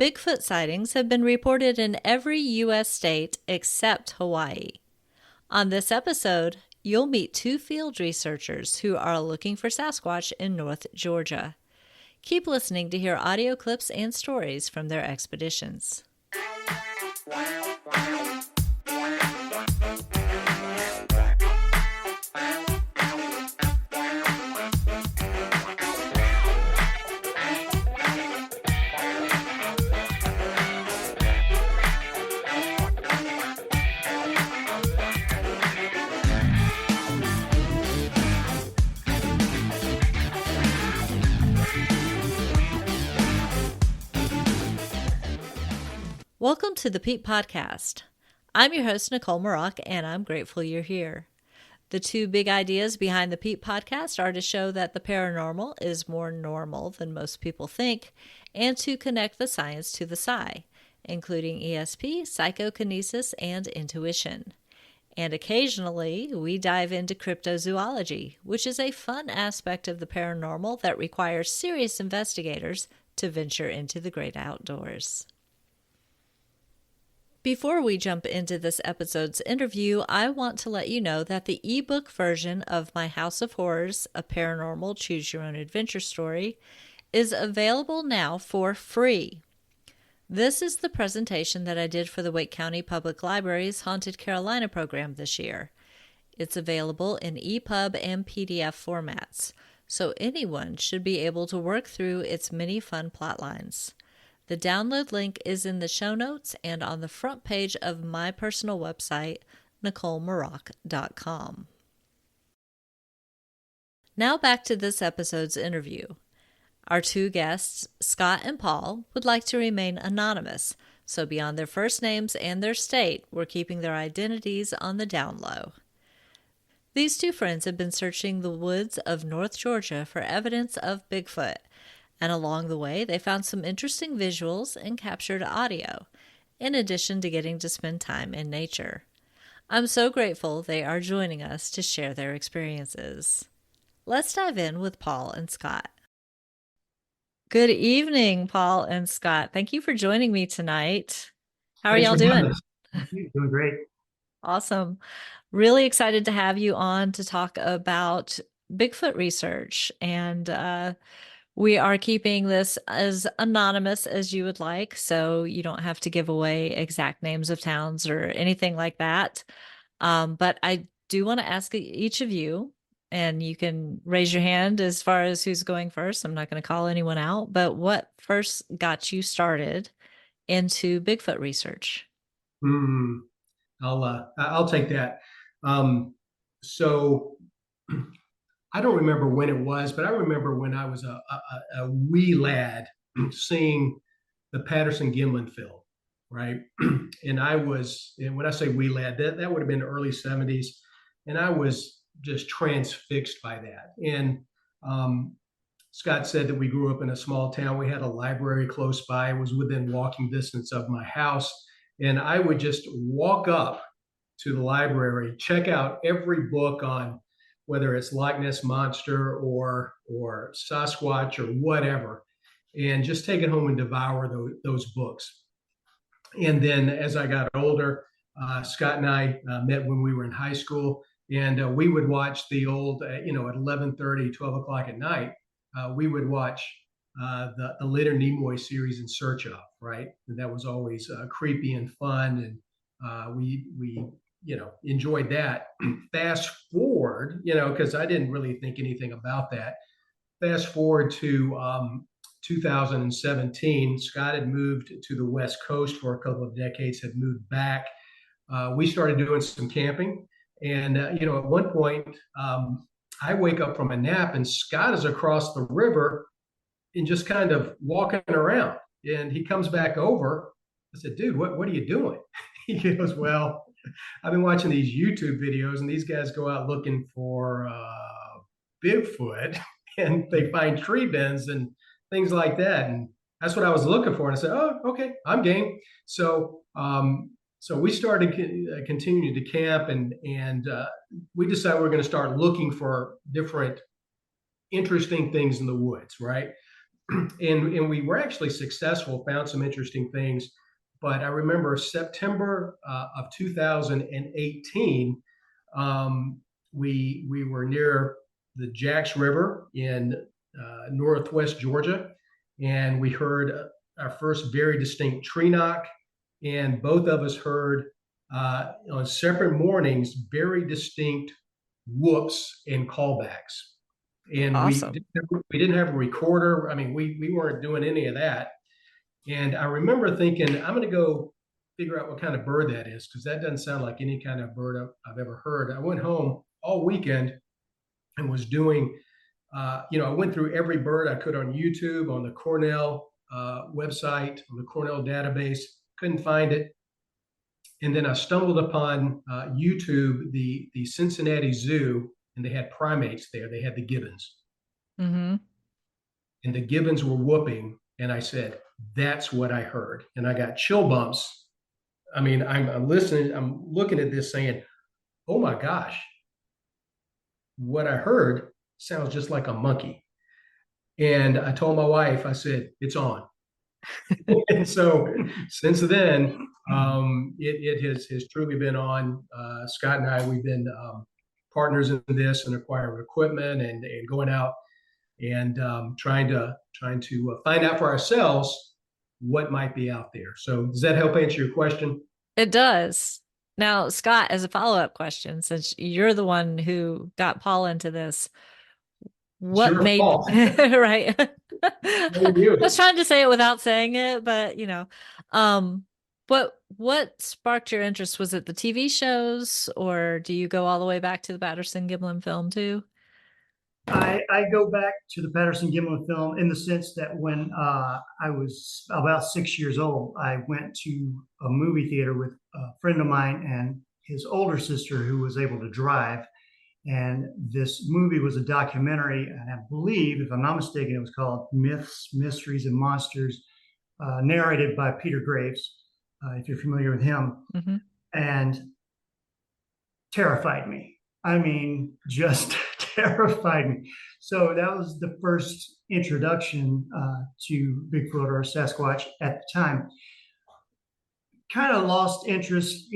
Bigfoot sightings have been reported in every U.S. state except Hawaii. On this episode, you'll meet two field researchers who are looking for Sasquatch in North Georgia. Keep listening to hear audio clips and stories from their expeditions. Welcome to the Peep Podcast. I'm your host, Nicole Maroc, and I'm grateful you're here. The two big ideas behind the Peep Podcast are to show that the paranormal is more normal than most people think, and to connect the science to the psi, including ESP, psychokinesis, and intuition. And occasionally, we dive into cryptozoology, which is a fun aspect of the paranormal that requires serious investigators to venture into the great outdoors. Before we jump into this episode's interview, I want to let you know that the ebook version of my House of Horrors, a paranormal choose-your-own-adventure story, is available now for free. This is the presentation that I did for the Wake County Public Library's Haunted Carolina program this year. It's available in EPUB and PDF formats, so anyone should be able to work through its many fun plot lines. The download link is in the show notes and on the front page of my personal website, NicoleMaroc.com. Now back to this episode's interview. Our two guests, Scott and Paul, would like to remain anonymous, so beyond their first names and their state, we're keeping their identities on the down low. These two friends have been searching the woods of North Georgia for evidence of Bigfoot, and along the way, they found some interesting visuals and captured audio, in addition to getting to spend time in nature. I'm so grateful they are joining us to share their experiences. Let's dive in with Paul and Scott. Good evening, Paul and Scott. Thank you for joining me tonight. How are y'all doing? Doing great. Awesome. Really excited to have you on to talk about Bigfoot research, and we are keeping this as anonymous as you would like, so you don't have to give away exact names of towns or anything like that. But I do want to ask each of you, and you can raise your hand as far as who's going first. I'm not going to call anyone out, but what first got you started into Bigfoot research? I'll take that. So I don't remember when it was, but I remember when I was a wee lad seeing the Patterson-Gimlin film, right? And when I say wee lad, that would have been the early 70s. And I was just transfixed by that. And Scott said that we grew up in a small town. We had a library close by. It was within walking distance of my house. And I would just walk up to the library, check out every book on whether it's Loch Ness Monster or Sasquatch or whatever, and just take it home and devour those books. And then as I got older, Scott and I met when we were in high school, and we would watch the old, at 11:30, 12 o'clock at night, we would watch the Leonard Nimoy series In Search Of, right? And that was always creepy and fun, and we enjoyed that. Fast forward, because I didn't really think anything about that. Fast forward to 2017, Scott had moved to the West Coast for a couple of decades, had moved back. We started doing some camping. And, at one point, I wake up from a nap and Scott is across the river and just kind of walking around. And he comes back over. I said, dude, what are you doing? He goes, well, I've been watching these YouTube videos, and these guys go out looking for Bigfoot, and they find tree bends and things like that. And that's what I was looking for. And I said, oh, okay, I'm game. So we started continuing to camp, and we decided we're going to start looking for different interesting things in the woods, right? and we were actually successful, found some interesting things. But I remember September of 2018, we were near the Jacks River in northwest Georgia, and we heard our first very distinct tree knock. And both of us heard on separate mornings very distinct whoops and callbacks. And Awesome. we didn't have a recorder. I mean, we weren't doing any of that. And I remember thinking, I'm going to go figure out what kind of bird that is, because that doesn't sound like any kind of bird I've ever heard. I went home all weekend and was doing, I went through every bird I could on YouTube, on the Cornell website, on the Cornell database, couldn't find it. And then I stumbled upon YouTube, the Cincinnati Zoo, and they had primates there. They had the gibbons. Mm-hmm. And the gibbons were whooping. And I said, that's what I heard. And I got chill bumps. I mean, I'm listening, I'm looking at this saying, oh my gosh, what I heard sounds just like a monkey. And I told my wife, I said, it's on. And so since then, it has truly been on. Scott and I, we've been partners in this and acquiring equipment and going out and trying to find out for ourselves what might be out there. So does that help answer your question? It does. Now, Scott, as a follow-up question, since you're the one who got Paul into this, what Sure, made Paul. right? Thank I you. was trying to say it without saying it, but what sparked your interest? Was it the TV shows, or do you go all the way back to the Patterson-Gimlin film too? I go back to the Patterson Gimlin film in the sense that when I was about 6 years old, I went to a movie theater with a friend of mine and his older sister who was able to drive. And this movie was a documentary, and I believe, if I'm not mistaken, it was called Myths, Mysteries, and Monsters, narrated by Peter Graves, if you're familiar with him, Mm-hmm. and terrified me. I mean, just terrified me. So that was the first introduction to Bigfoot or Sasquatch at the time. Kind of lost interest,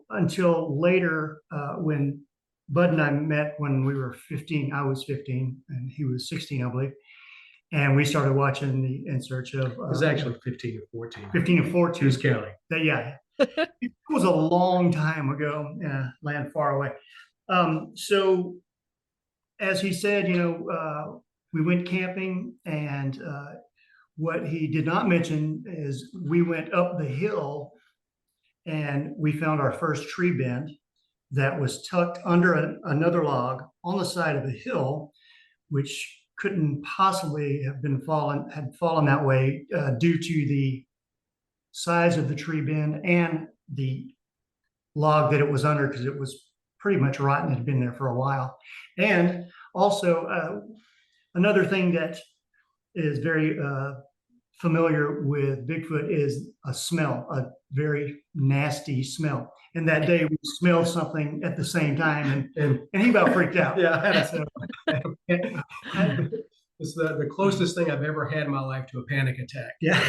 until later when Bud and I met when we were 15. I was 15 and he was 16, I believe. And we started watching the In Search of. It was actually 15 or 14. 15 and 14. Who's counting? Yeah. It was a long time ago in a land far away. So as he said, we went camping, and what he did not mention is we went up the hill and we found our first tree bend that was tucked under another log on the side of the hill, which couldn't possibly have had fallen that way due to the size of the tree bend and the log that it was under, because it was pretty much rotten. It had been there for a while. And also another thing that is very familiar with Bigfoot is a smell, a very nasty smell. And that day we smelled something at the same time, and he about freaked out. Yeah, it's the closest thing I've ever had in my life to a panic attack. Yeah.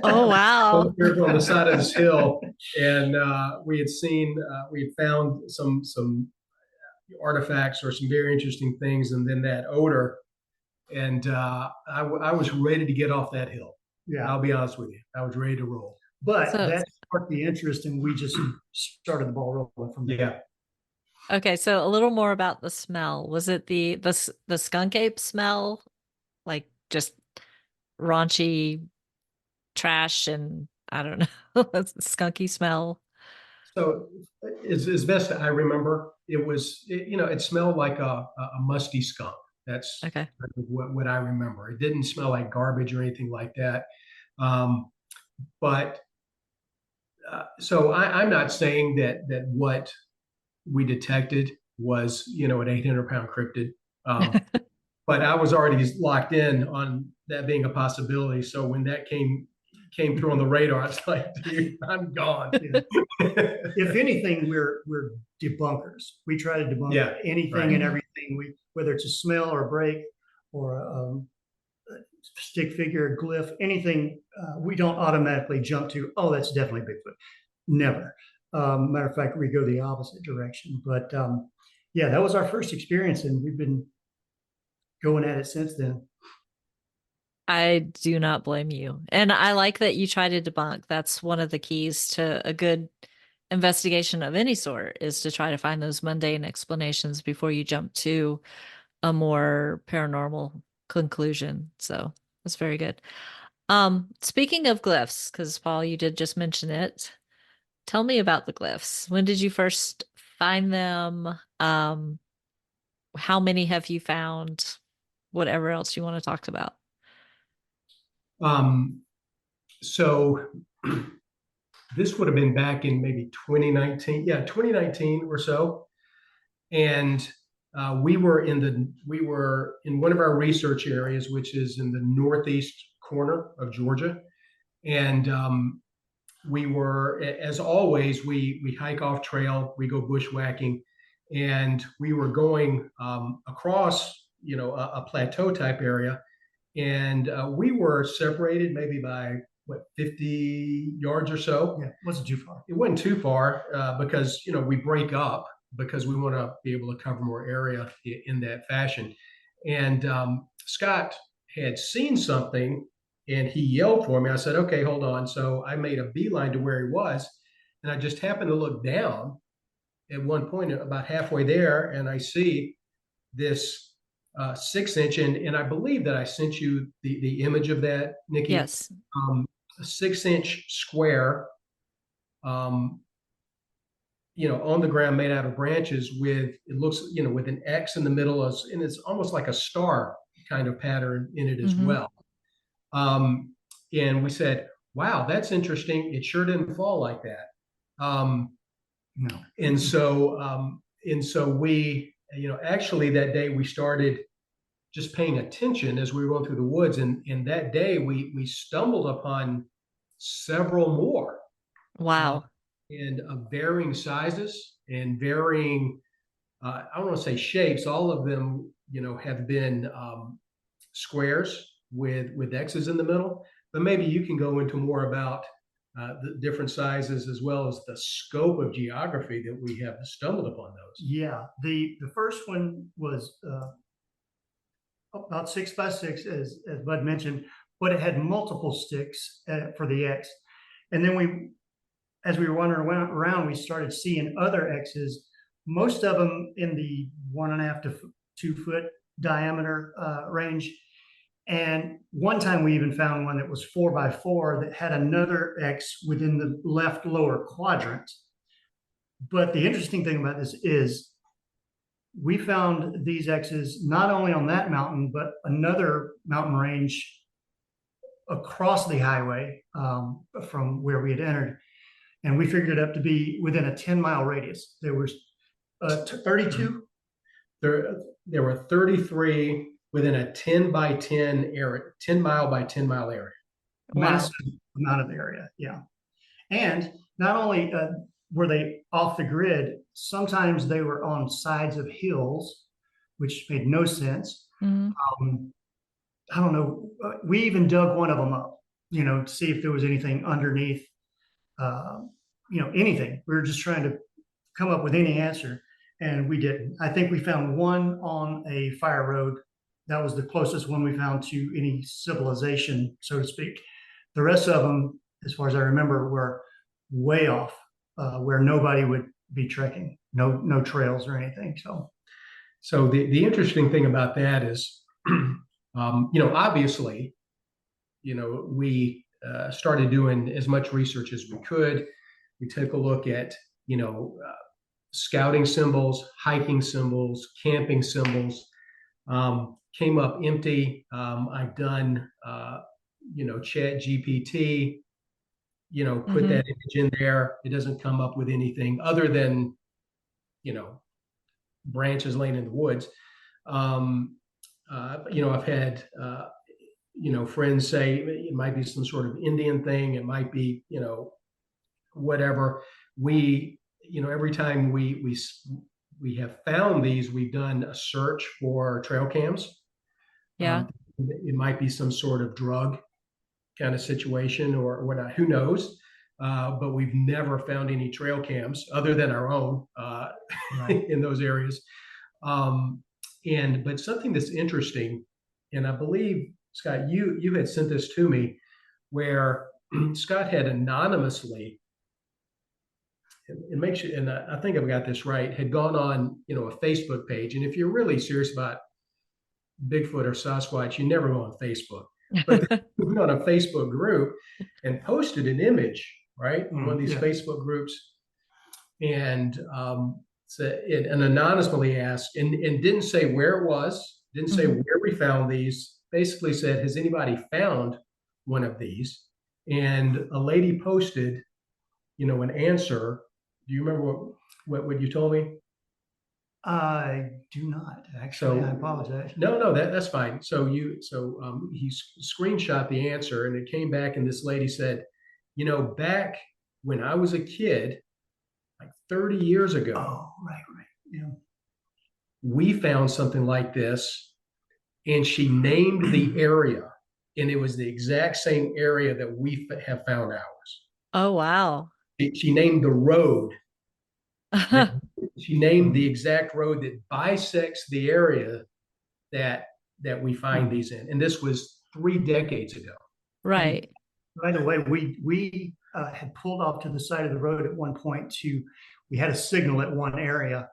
Oh wow! We were on the side of this hill, and we had found some artifacts or some very interesting things, and then that odor, and I was ready to get off that hill. Yeah, I'll be honest with you, I was ready to roll. But that sparked the interest, and we just started the ball rolling from there. Yeah. Okay, so a little more about the smell. Was it the skunk ape smell, like just raunchy trash and I don't know, skunky smell? So, as best I remember, it smelled like a musty skunk. That's Okay. what I remember. It didn't smell like garbage or anything like that. But so I'm not saying that what we detected was an 800-pound cryptid, but I was already locked in on that being a possibility. So when that came through on the radar, I was like, dude, I'm gone. If anything, we're debunkers. We try to debunk anything and everything. Whether it's a smell or a break or stick figure, glyph, anything, we don't automatically jump to, oh, that's definitely Bigfoot. Never. Matter of fact, we go the opposite direction. But yeah, that was our first experience, and we've been going at it since then. I do not blame you. And I like that you try to debunk. That's one of the keys to a good investigation of any sort, is to try to find those mundane explanations before you jump to a more paranormal conclusion. So that's very good. Speaking of glyphs, because Paul, you did just mention it. Tell me about the glyphs. When did you first find them? How many have you found? Whatever else you want to talk about. Um, so this would have been back in maybe 2019. Yeah, 2019 or so. And we were in one of our research areas, which is in the northeast corner of Georgia. And we were, as always, we hike off trail, we go bushwhacking, and we were going across, a plateau type area, and we were separated maybe by what, 50 yards or so. Yeah, it wasn't too far. It wasn't too far because we break up because we want to be able to cover more area in that fashion. And Scott had seen something and he yelled for me. I said, okay, hold on. So I made a beeline to where he was. And I just happened to look down at one point, about halfway there, and I see this 6 inch. And I believe that I sent you the image of that, Nikki. Yes. A 6 inch square, um, on the ground, made out of branches, with, it looks, with an X in the middle, and it's almost like a star kind of pattern in it as well. And we said, wow, that's interesting. It sure didn't fall like that. No. And so we, actually that day we started just paying attention as we were going through the woods. And that day we stumbled upon several more. Wow. And of varying sizes and varying, I don't want to say shapes. All of them, have been squares with X's in the middle. But maybe you can go into more about the different sizes, as well as the scope of geography that we have stumbled upon those. Yeah, the first one was about 6 by 6, as Bud mentioned, but it had multiple sticks for the X. And then as we were wandering around, we started seeing other X's, most of them in the 1.5 to 2 foot diameter range. And one time we even found one that was 4 by 4 that had another X within the left lower quadrant. But the interesting thing about this is we found these X's not only on that mountain, but another mountain range across the highway from where we had entered. And we figured it up to be within a 10-mile radius. There was 32. There were 33 within a 10 by 10 area, 10 mile by 10 mile area. Wow. Massive amount of area, yeah. And not only were they off the grid, sometimes they were on sides of hills, which made no sense. I don't know. We even dug one of them up, to see if there was anything underneath, anything. We were just trying to come up with any answer, and we didn't. I think we found one on a fire road. That was the closest one we found to any civilization, so to speak. The rest of them, as far as I remember, were way off, where nobody would be trekking, no trails or anything. So the interesting thing about that is, obviously, we started doing as much research as we could. We took a look at, scouting symbols, hiking symbols, camping symbols. Came up empty. I've done, Chat GPT, put that image in there. It doesn't come up with anything other than, branches laying in the woods. I've had, friends say it might be some sort of Indian thing. It might be, whatever. Every time we have found these, we've done a search for trail cams. Yeah. It might be some sort of drug kind of situation or whatnot. Who knows? But we've never found any trail cams other than our own Right. in those areas. But something that's interesting, and I believe Scott, you had sent this to me, where Scott had anonymously, it makes you, and I think I've got this right, had gone on a Facebook page, and if you're really serious about Bigfoot or Sasquatch, you never go on Facebook, but they went on a Facebook group and posted an image, right? One of these Facebook groups, and and anonymously asked, and didn't say where it was, didn't say where we found these. Basically said, "Has anybody found one of these?" And a lady posted, an answer. Do you remember what you told me? I do not actually. I apologize. No, that's fine. So he screenshot the answer, and it came back, and this lady said, back when I was a kid, like 30 years ago. Oh, right. Yeah. We found something like this, and she named the area, and it was the exact same area that we have found ours. Oh, wow. She named the road. She named the exact road that bisects the area that we find these in, and this was 3 decades ago. Right. And by the way, we had pulled off to the side of the road at one point we had a signal at one area,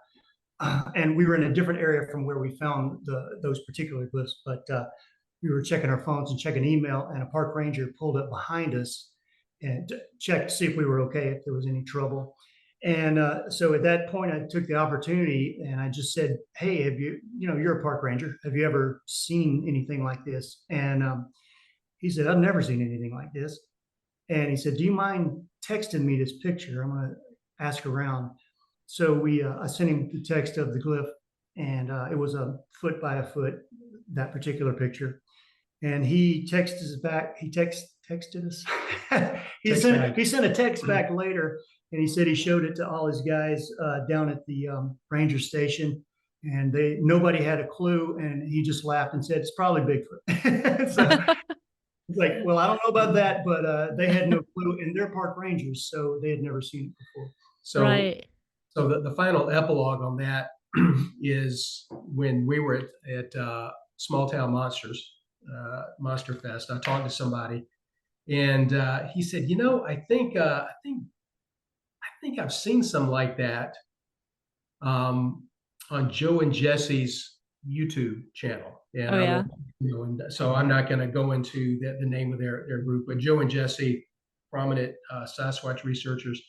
and we were in a different area from where we found those particular glyphs, but we were checking our phones and checking email, and a park ranger pulled up behind us and checked to see if we were okay, if there was any trouble. And so at that point, I took the opportunity and I just said, "Hey, have you're a park ranger. Have you ever seen anything like this?" And he said, "I've never seen anything like this." And he said, "Do you mind texting me this picture? I'm going to ask around." So I sent him the text of the glyph, and it was a foot by a foot, that particular picture. And he texted us back. He texted us. he sent a text back later, and he said he showed it to all his guys down at the ranger station, and nobody had a clue. And he just laughed and said, "It's probably Bigfoot." So it's like, well, I don't know about that, but they had no clue, and they're park rangers, so they had never seen it before. So, right. So the final epilogue on that is when we were at Small Town Monsters, Monster Fest. I talked to somebody, and he said, I think I've seen some like that on Joe and Jesse's YouTube channel. And and so I'm not going to go into the name of their group, but Joe and Jesse, prominent Sasquatch researchers.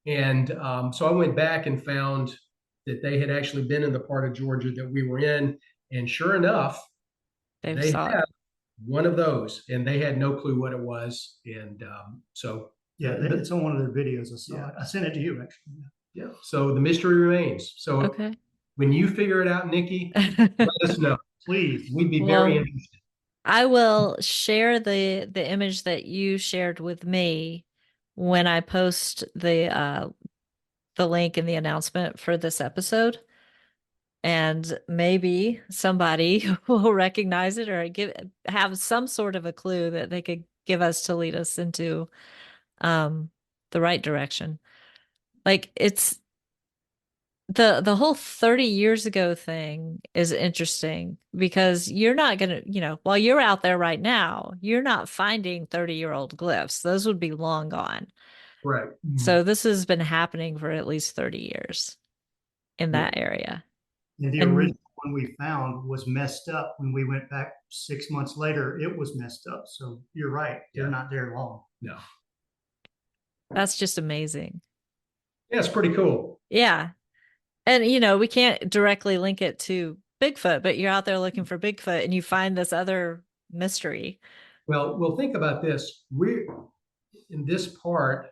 And so I went back and found that they had actually been in the part of Georgia that we were in. And sure enough, they had one of those, and they had no clue what it was. And yeah, it's on one of their videos. I saw it. I sent it to you, actually. Yeah. So the mystery remains. So when you figure it out, Nikki, let us know, please. We'd be very interested. I will share the image that you shared with me when I post the link in the announcement for this episode, and maybe somebody will recognize it or have some sort of a clue that they could give us to lead us into the right direction. Like, it's the whole 30 years ago thing is interesting because you're not going to, while you're out there right now, you're not finding 30-year-old glyphs. Those would be long gone. Right. So this has been happening for at least 30 years in that area. And the original one we found was messed up. When we went back 6 months later, it was messed up. So you're right. They're not there long. No. That's just amazing. Yeah, it's pretty cool. Yeah. And, we can't directly link it to Bigfoot, but you're out there looking for Bigfoot and you find this other mystery. Well, think about this. We're in this part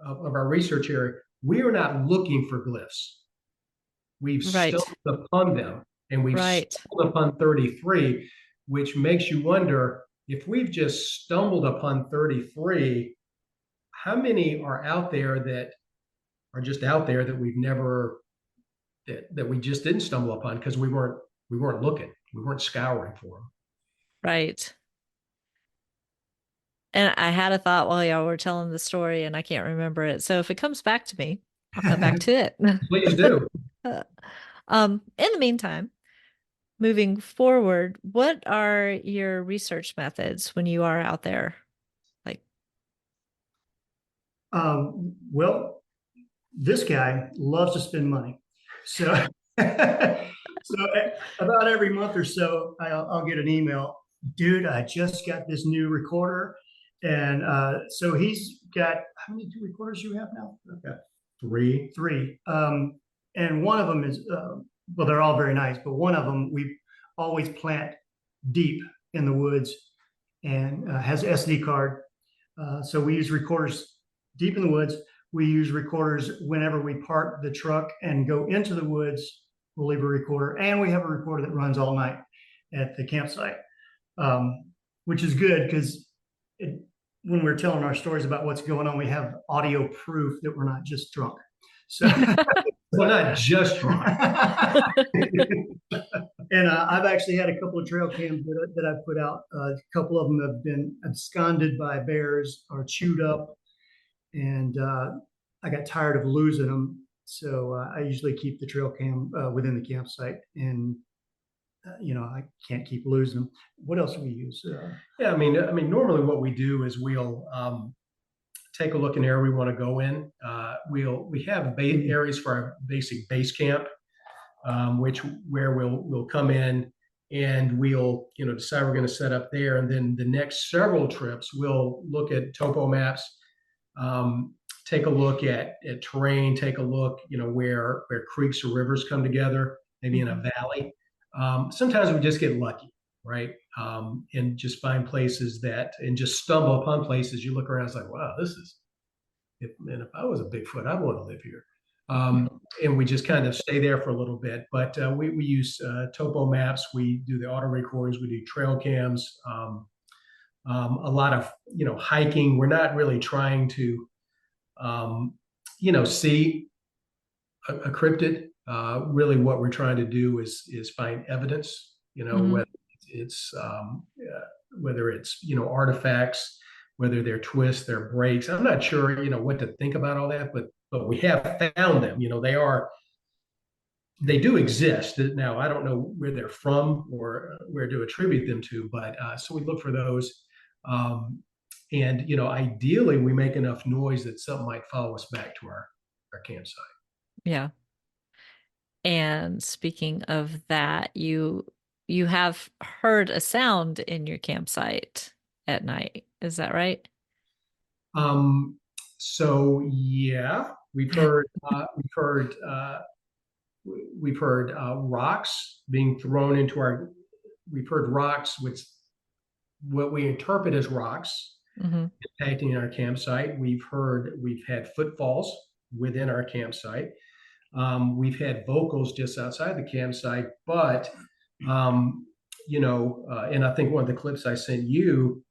of our research area, we are not looking for glyphs. We've stumbled upon them, and we've stumbled upon 33, which makes you wonder, if we've just stumbled upon 33, how many are out there that are just out there that we've never, that we just didn't stumble upon because we weren't looking, we weren't scouring for them. Right. And I had a thought while y'all were telling the story and I can't remember it. So if it comes back to me, I'll come back to it. Please do. In the meantime, moving forward, what are your research methods when you are out there? Like, Well, this guy loves to spend money. So, about every month or so, I'll get an email. Dude, I just got this new recorder. And so he's got, how many recorders do you have now? I've got three. Three. And one of them is, well, they're all very nice, but one of them we always plant deep in the woods and has SD card. So we use recorders deep in the woods. We use recorders whenever we park the truck and go into the woods. We'll leave a recorder, and we have a recorder that runs all night at the campsite, which is good because when we're telling our stories about what's going on, we have audio proof that we're not just drunk. So Well, not just drunk. And I've actually had a couple of trail cams that I've put out. A couple of them have been absconded by bears or chewed up, and I got tired of losing them. So I usually keep the trail cam within the campsite, and I can't keep losing them. What else do we use? Yeah, I mean, normally what we do is we'll take a look in area we want to go in. We have areas for our basic base camp, where we'll come in and we'll decide we're going to set up there, and then the next several trips we'll look at topo maps, take a look at terrain, take a look where creeks or rivers come together, maybe in a valley. Sometimes we just get lucky, right? And just find places and just stumble upon places. You look around, it's like, wow, if I was a Bigfoot, I'd want to live here. And we just kind of stay there for a little bit. But we use topo maps. We do the auto recordings. We do trail cams. A lot of hiking. We're not really trying to see a cryptid. Really, what we're trying to do is find evidence. Whether it's artifacts, whether they're twists, they're breaks. I'm not sure what to think about all that, but we have found them. They do exist. Now I don't know where they're from or where to attribute them to, but so we look for those. And ideally, we make enough noise that something might follow us back to our campsite. yeah. And speaking of that, you have heard a sound in your campsite at night. Is that right? So yeah, we've heard rocks being thrown into our. We've heard rocks, which what we interpret as rocks, impacting our campsite. We've had footfalls within our campsite. We've had vocals just outside the campsite, but and I think one of the clips I sent you,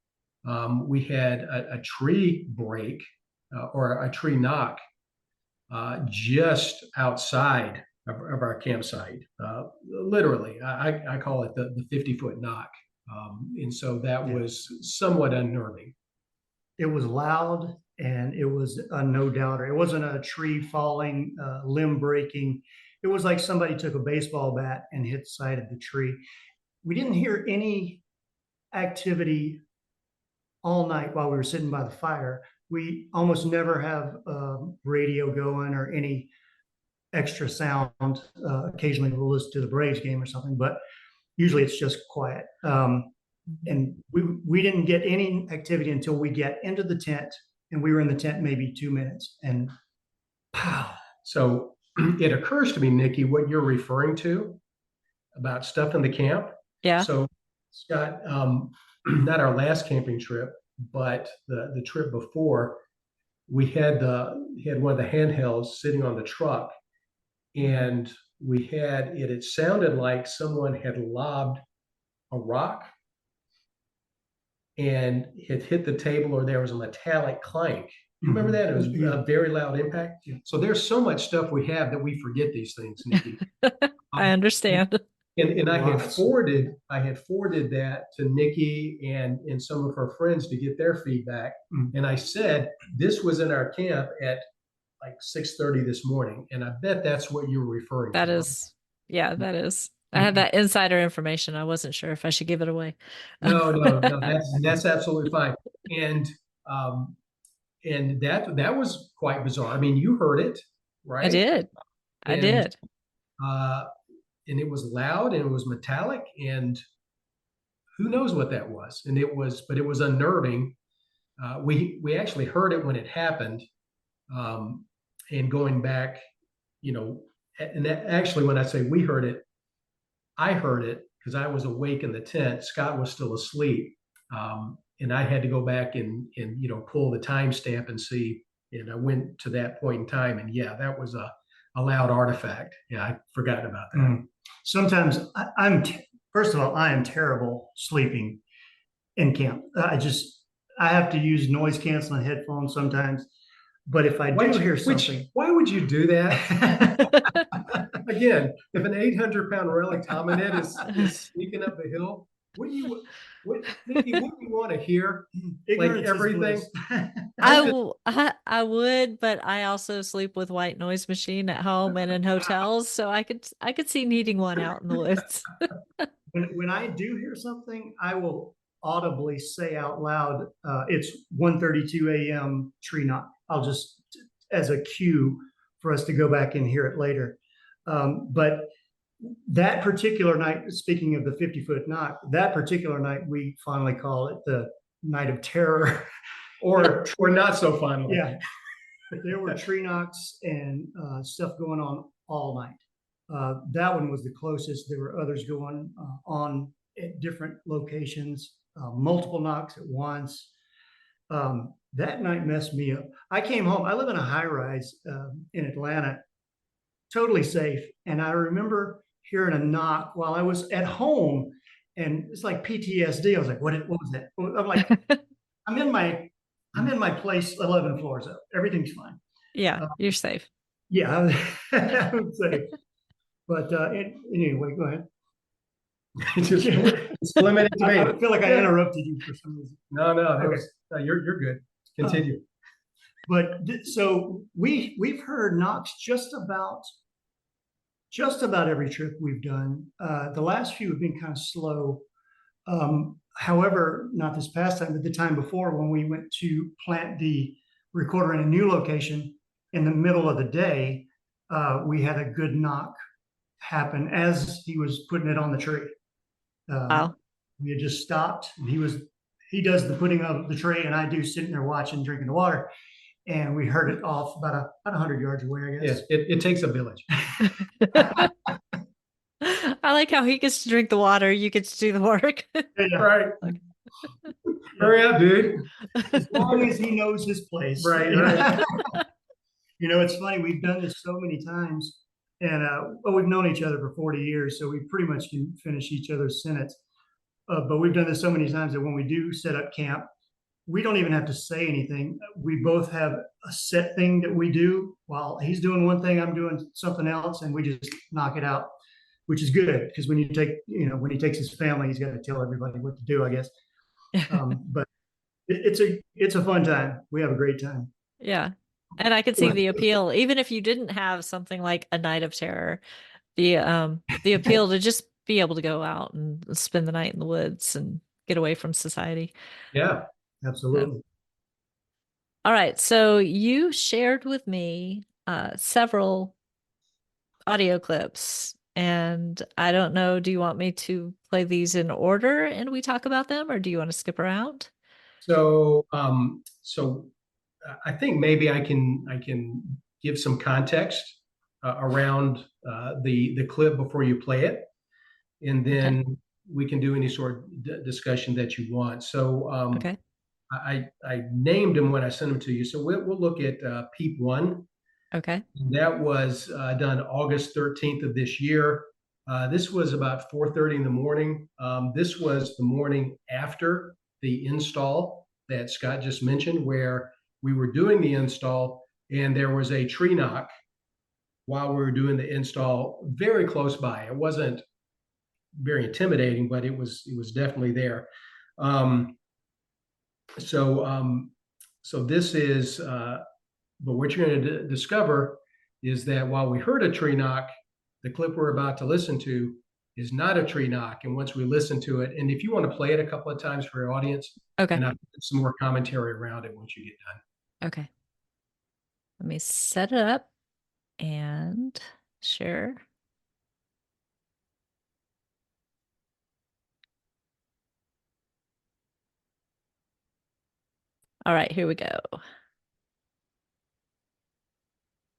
we had a tree break or a tree knock just outside of our campsite. Literally, I call it the 50-foot knock. And so that was somewhat unnerving. It was loud, and it was a no doubter. It wasn't a tree falling, limb breaking. It was like somebody took a baseball bat and hit the side of the tree. We didn't hear any activity all night while we were sitting by the fire. We almost never have radio going or any extra sound. Occasionally we'll listen to the Braves game or something, but usually it's just quiet. And we didn't get any activity until we get into the tent, and we were in the tent maybe 2 minutes, and pow. So it occurs to me, Nikki, what you're referring to about stuff in the camp. Yeah. So Scott, not our last camping trip, but the trip before, we had one of the handhelds sitting on the truck, and it sounded like someone had lobbed a rock and it hit the table, or there was a metallic clank. You remember that? It was a very loud impact. So there's so much stuff we have that we forget these things, Nikki. I understand. And I had Lots. forwarded that to Nikki and some of her friends to get their feedback. And I said this was in our camp at like 6:30 this morning, and I bet that's what you were referring That to. is, yeah, that is. I had that insider information. I wasn't sure if I should give it away. No, that's absolutely fine. And um, and that was quite bizarre. I mean, you heard it, I right? did. I And did. uh, and it was loud and it was metallic, and who knows what that was. And but it was unnerving. We actually heard it when it happened, um, and going back, you know, and actually when I say we heard it, I heard it because I was awake in the tent. Scott was still asleep, and I had to go back and pull the timestamp and see. And I went to that point in time, and yeah, that was a loud artifact. Yeah, I forgot about that. Sometimes first of all, I am terrible sleeping in camp. I have to use noise canceling headphones sometimes. But if I do hear something, why would you do that? Again, if an 800-pound relic hominid is sneaking up the hill, Nikki, wouldn't you want to hear like everything? I would, but I also sleep with white noise machine at home and in hotels, so I could see needing one out in the woods. When I do hear something, I will audibly say out loud, it's 1:32 a.m. tree knock. I'll just, as a cue for us to go back and hear it later. But that particular night, speaking of the 50-foot knock, that particular night, we finally call it the night of terror. or not so finally. Yeah. There were tree knocks and stuff going on all night. That one was the closest. There were others going on at different locations, multiple knocks at once. That night messed me up. I came home. I live in a high rise in Atlanta, totally safe. And I remember hearing a knock while I was at home, and it's like PTSD. I was like, what was that? I'm like, I'm in my place 11 floors up. Everything's fine. Yeah, you're safe. Yeah, I would say. But anyway, go ahead. Just limit it to me. I feel like I interrupted you for some reason. No, you're good. Continue. But so we've heard knocks just about every trip we've done. The last few have been kind of slow. However, not this past time, but the time before when we went to plant the recorder in a new location in the middle of the day, we had a good knock happen as he was putting it on the tree. Wow. We had just stopped, and he does the putting of the tray, and I do sitting there watching, drinking the water, and we heard it off about 100 yards away, I guess. Yes, it takes a village. I like how he gets to drink the water, you get to do the work. Yeah. Right. Hurry up, dude. As long as he knows his place. Right. It's funny. We've done this so many times, and we've known each other for 40 years, so we pretty much can finish each other's sentence. But we've done this so many times that when we do set up camp, we don't even have to say anything. We both have a set thing that we do. While he's doing one thing, I'm doing something else, and we just knock it out, which is good because when he takes his family, he's got to tell everybody what to do, I guess. But it's a fun time. We have a great time. Yeah. And I could see the appeal, even if you didn't have something like a night of terror, the appeal to just be able to go out and spend the night in the woods and get away from society. Yeah, absolutely. All right. So you shared with me several audio clips, and I don't know, do you want me to play these in order and we talk about them, or do you want to skip around? So I think maybe I can give some context around the clip before you play it, and then we can do any sort of discussion that you want. So okay. I named them when I sent them to you. So we'll look at Peep 1. Okay. And that was done August 13th of this year. This was about 4:30 in the morning. This was the morning after the install that Scott just mentioned, where we were doing the install and there was a tree knock while we were doing the install very close by. It wasn't very intimidating, but it was definitely there. Um, so so this is, but what you're going to discover is that while we heard a tree knock, the clip we're about to listen to is not a tree knock. And once we listen to it, and if you want to play it a couple of times for your audience, Okay. and I'll put some more commentary around it once you get done. Okay. Let me set it up and share. All right, here we go.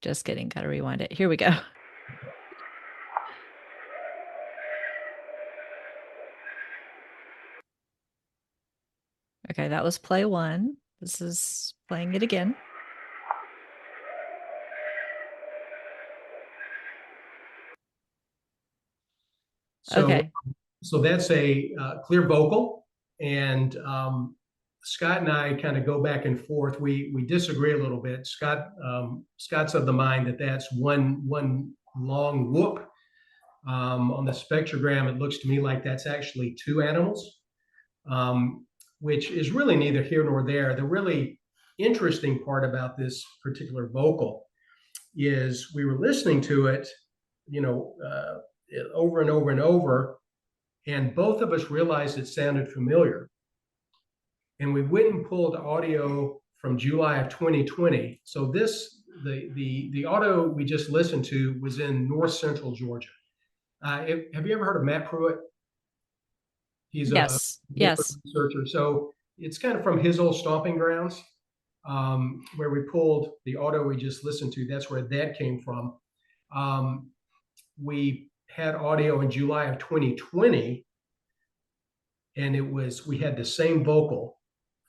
Just kidding, gotta rewind it. Here we go. Okay, that was play one. This is playing it again. So, okay. So that's a clear vocal, and Scott and I kind of go back and forth. We disagree a little bit. Scott's of the mind that that's one long whoop. On the spectrogram, it looks to me like that's actually two animals, which is really neither here nor there. The really interesting part about this particular vocal is we were listening to it, over and over and over, and both of us realized it sounded familiar. And we went and pulled audio from July of 2020. So the audio we just listened to was in north central Georgia. Have you ever heard of Matt Pruitt? He's a Yes. Bigfoot Yes. researcher. So it's kind of from his old stomping grounds, where we pulled the audio we just listened to. That's where that came from. We had audio in July of 2020, and we had the same vocal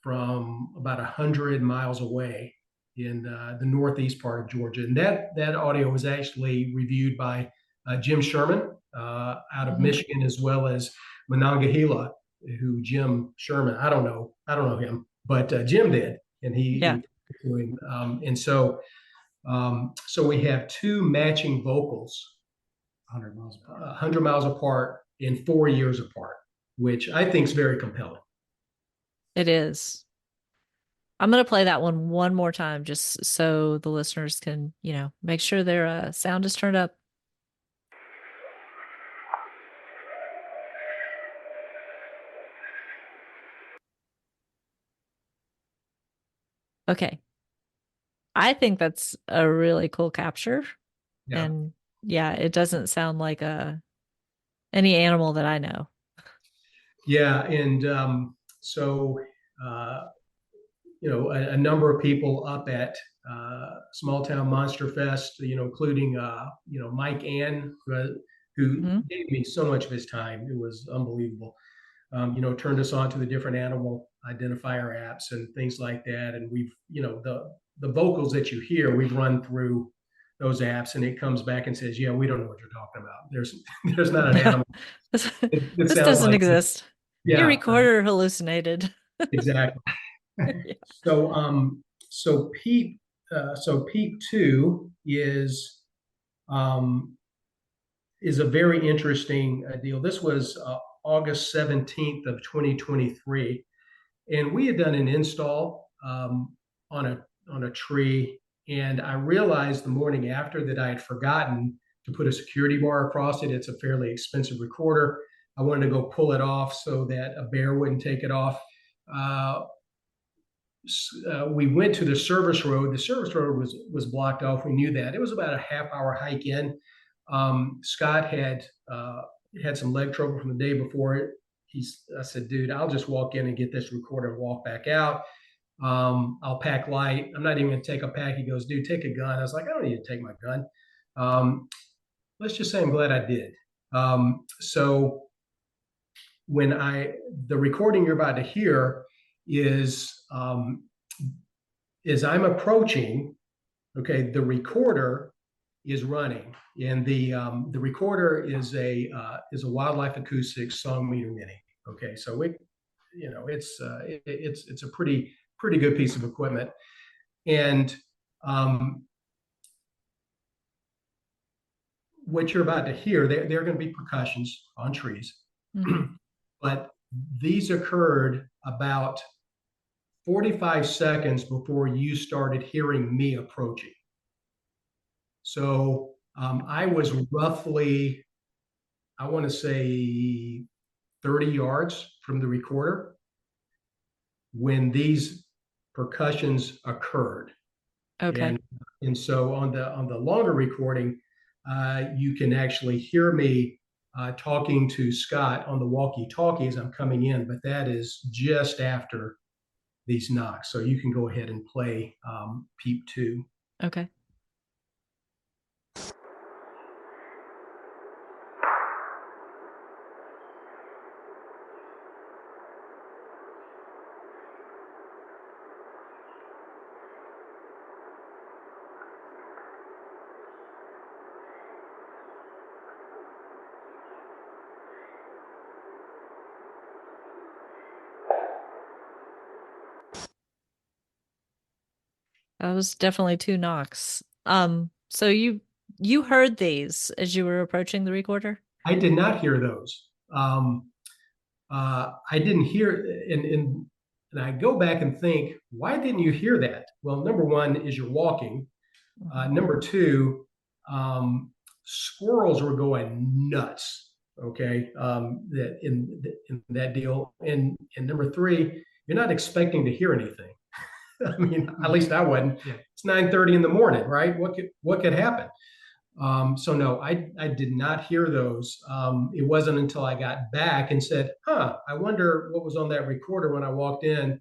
from about 100 miles away in the northeast part of Georgia. And that audio was actually reviewed by Jim Sherman out of Michigan, as well as Monongahela, who Jim Sherman, I don't know him, but Jim did, and he and so so we have two matching vocals 100 miles apart and 4 years apart, which I think is very compelling. It is. I'm going to play that one more time just so the listeners can, make sure their sound is turned up. Okay. I think that's a really cool capture. Yeah. And yeah, it doesn't sound like any animal that I know. Yeah, and so a number of people up at Small Town Monster Fest, including Mike Ann, who gave me so much of his time. It was unbelievable. Turned us on to the different animal identifier apps and things like that. And we've, the vocals that you hear, we've run through those apps, and it comes back and says, "Yeah, we don't know what you're talking about. There's not an animal. This doesn't exist. Yeah, your recorder hallucinated." exactly. Yeah. So peak two is a very interesting deal. This was August 17th of 2023, and we had done an install on a tree, and I realized the morning after that I had forgotten to put a security bar across it. It's a fairly expensive recorder. I wanted to go pull it off so that a bear wouldn't take it off. We went to the service road. The service road was blocked off. We knew that. It was about a half-hour hike in. Scott had some leg trouble from the day before. I said, "Dude, I'll just walk in and get this recorder and walk back out. I'll pack light. I'm not even going to take a pack." He goes, "Dude, take a gun." I was like, "I don't need to take my gun." Let's just say I'm glad I did. So when the recording you're about to hear is I'm approaching, okay, the recorder is running, and the recorder is a Wildlife Acoustics Song Meter Mini. Okay, so it's a pretty good piece of equipment, and what you're about to hear, they're going to be percussions on trees. Mm-hmm. But these occurred about 45 seconds before you started hearing me approaching. So I was roughly, I want to say 30 yards from the recorder when these percussions occurred. Okay. And so on the longer recording, you can actually hear me talking to Scott on the walkie-talkie as I'm coming in, but that is just after these knocks. So you can go ahead and play Peep 2. Okay. That was definitely 2 knocks. So you heard these as you were approaching the recorder? I did not hear those. I didn't hear, and I go back and think, why didn't you hear that? Well, number one is you're walking. Number two, squirrels were going nuts. Okay, that in that deal, and number three, you're not expecting to hear anything. I mean, at least I wasn't. Yeah. It's 9:30 in the morning, right? What could happen? So no, I did not hear those. It wasn't until I got back and said, "Huh, I wonder what was on that recorder when I walked in."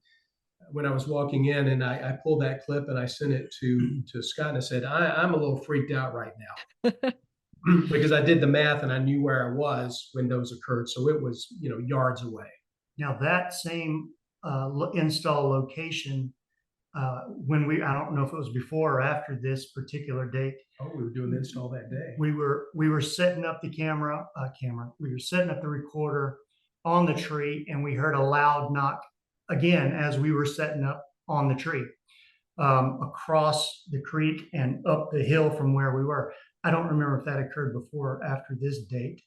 When I was walking in, and I pulled that clip and I sent it to Scott and I said, I'm a little freaked out right now because I did the math and I knew where I was when those occurred, so it was yards away. Now that same install location, I don't know if it was before or after this particular date. Oh, we were doing the install that day. We were setting up the camera. We were setting up the recorder on the tree, and we heard a loud knock again as we were setting up on the tree, across the creek and up the hill from where we were. I don't remember if that occurred before or after this date.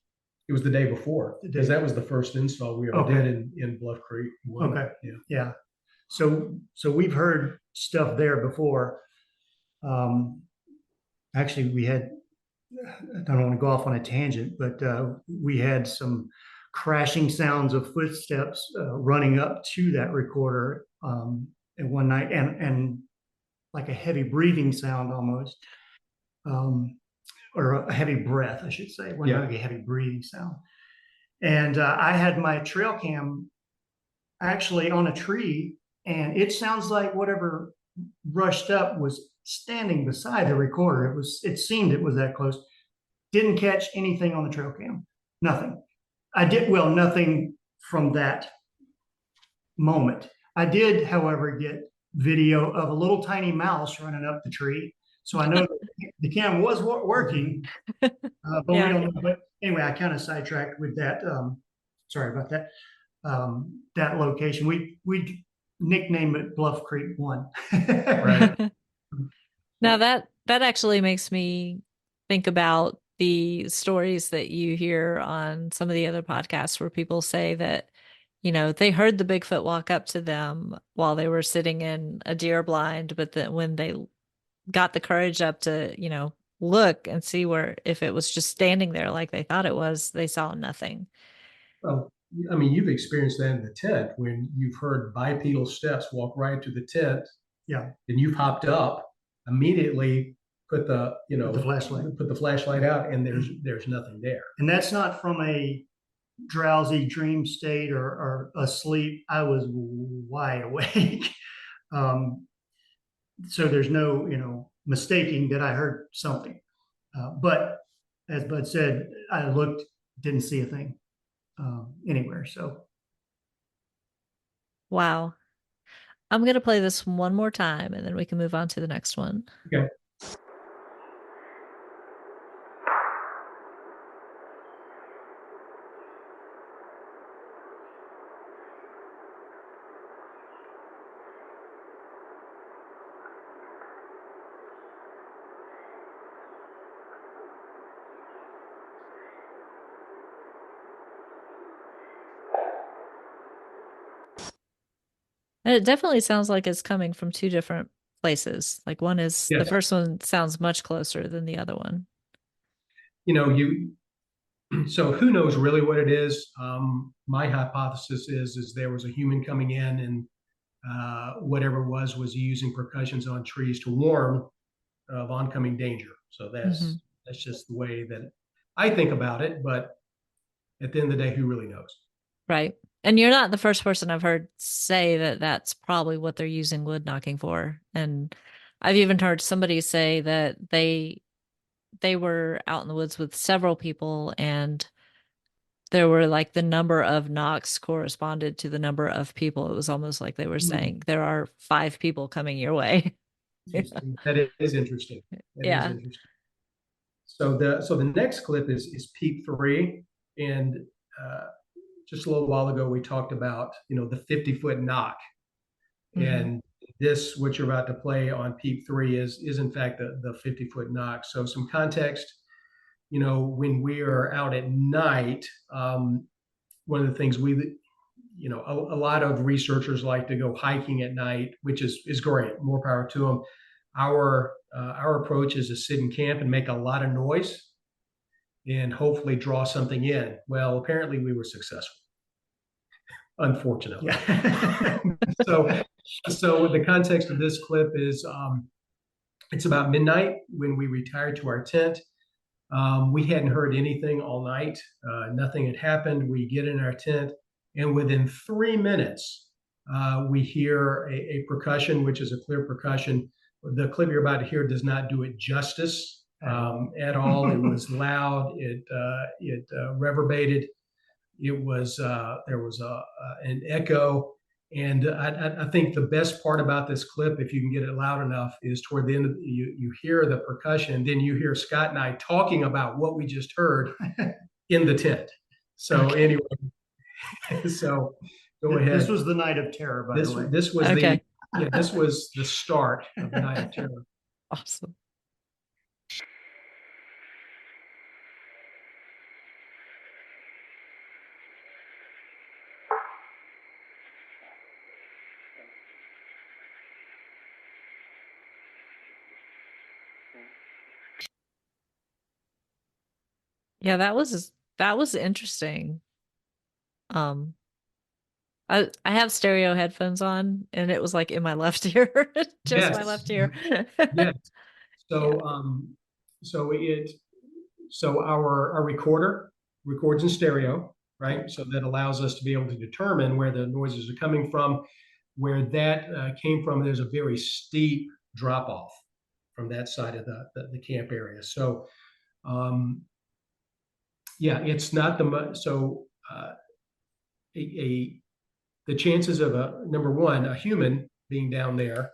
It was the day before, because that was the first install we ever did in Bluff Creek. Okay. Yeah. So we've heard stuff there before. Actually, we had, I don't want to go off on a tangent, but we had some crashing sounds of footsteps running up to that recorder at one night, and like a heavy breathing sound almost, or a heavy breath, I should say. One like a heavy breathing sound. And I had my trail cam actually on a tree, and it sounds like whatever rushed up was standing beside the recorder. It seemed it was that close. Didn't catch anything on the trail cam. Nothing. Nothing from that moment. I did, however, get video of a little tiny mouse running up the tree. So I know the cam was working, but we don't know. But anyway, I kind of sidetracked with that. Sorry about that. That location. We nicknamed it Bluff Creek 1. Right. Now that actually makes me think about the stories that you hear on some of the other podcasts where people say that, they heard the Bigfoot walk up to them while they were sitting in a deer blind, but that when they got the courage up to, look and see if it was just standing there like they thought it was, they saw nothing. Well, I mean, you've experienced that in the tent when you've heard bipedal steps walk right to the tent. Yeah. And you've hopped up, immediately put the flashlight out, and there's nothing there. And that's not from a drowsy dream state or asleep. I was wide awake. So there's no, mistaking that I heard something. But as Bud said, I looked, didn't see a thing anywhere. So. Wow. I'm going to play this one more time and then we can move on to the next one. Okay. And it definitely sounds like it's coming from two different places. Like one is the Yes. first one sounds much closer than the other one. You know, you so who knows really what it is? My hypothesis is there was a human coming in and whatever it was using percussions on trees to warn of oncoming danger. So Hmm. that's just the way that I think about it. But at the end of the day, who really knows? Right. And you're not the first person I've heard say that that's probably what they're using wood knocking for. And I've even heard somebody say that they were out in the woods with several people and there were like the number of knocks corresponded to the number of people. It was almost like they were Hmm. saying there are 5 people coming your way. Interesting. That is interesting. That is Yeah. interesting. So the next clip is peep three, and uh, just a little while ago we talked about the 50-foot knock, Hmm. and this what you're about to play on peep three is in fact the 50-foot knock. So some context, when we are out at night, one of the things a lot of researchers like to go hiking at night, which is great. More power to them. Our approach is to sit in camp and make a lot of noise and hopefully draw something in. Well, apparently we were successful, unfortunately. Yeah. so, so the context of this clip is it's about midnight when we retired to our tent. We hadn't heard anything all night. Nothing had happened. We get in our tent, and within 3 minutes, we hear a percussion, which is a clear percussion. The clip you're about to hear does not do it justice at all. It was loud. It reverberated. It was there was an echo, and I think the best part about this clip, if you can get it loud enough, is toward the end of you hear the percussion, then you hear Scott and I talking about what we just heard in the tent. So Okay. anyway, so go This ahead. was the night of terror, by the way. This was the Okay. yeah, this was the start of the night of terror. Awesome. Yeah, that was interesting. Um, I have stereo headphones on and it was like in my left ear, just my Yes, left ear. yes. Yeah, So so it so our recorder records in stereo, right? So that allows us to be able to determine where the noises are coming from. Where that came from, there's a very steep drop off from that side of the camp area. So um, yeah, it's not so a the chances of a number one a human being down there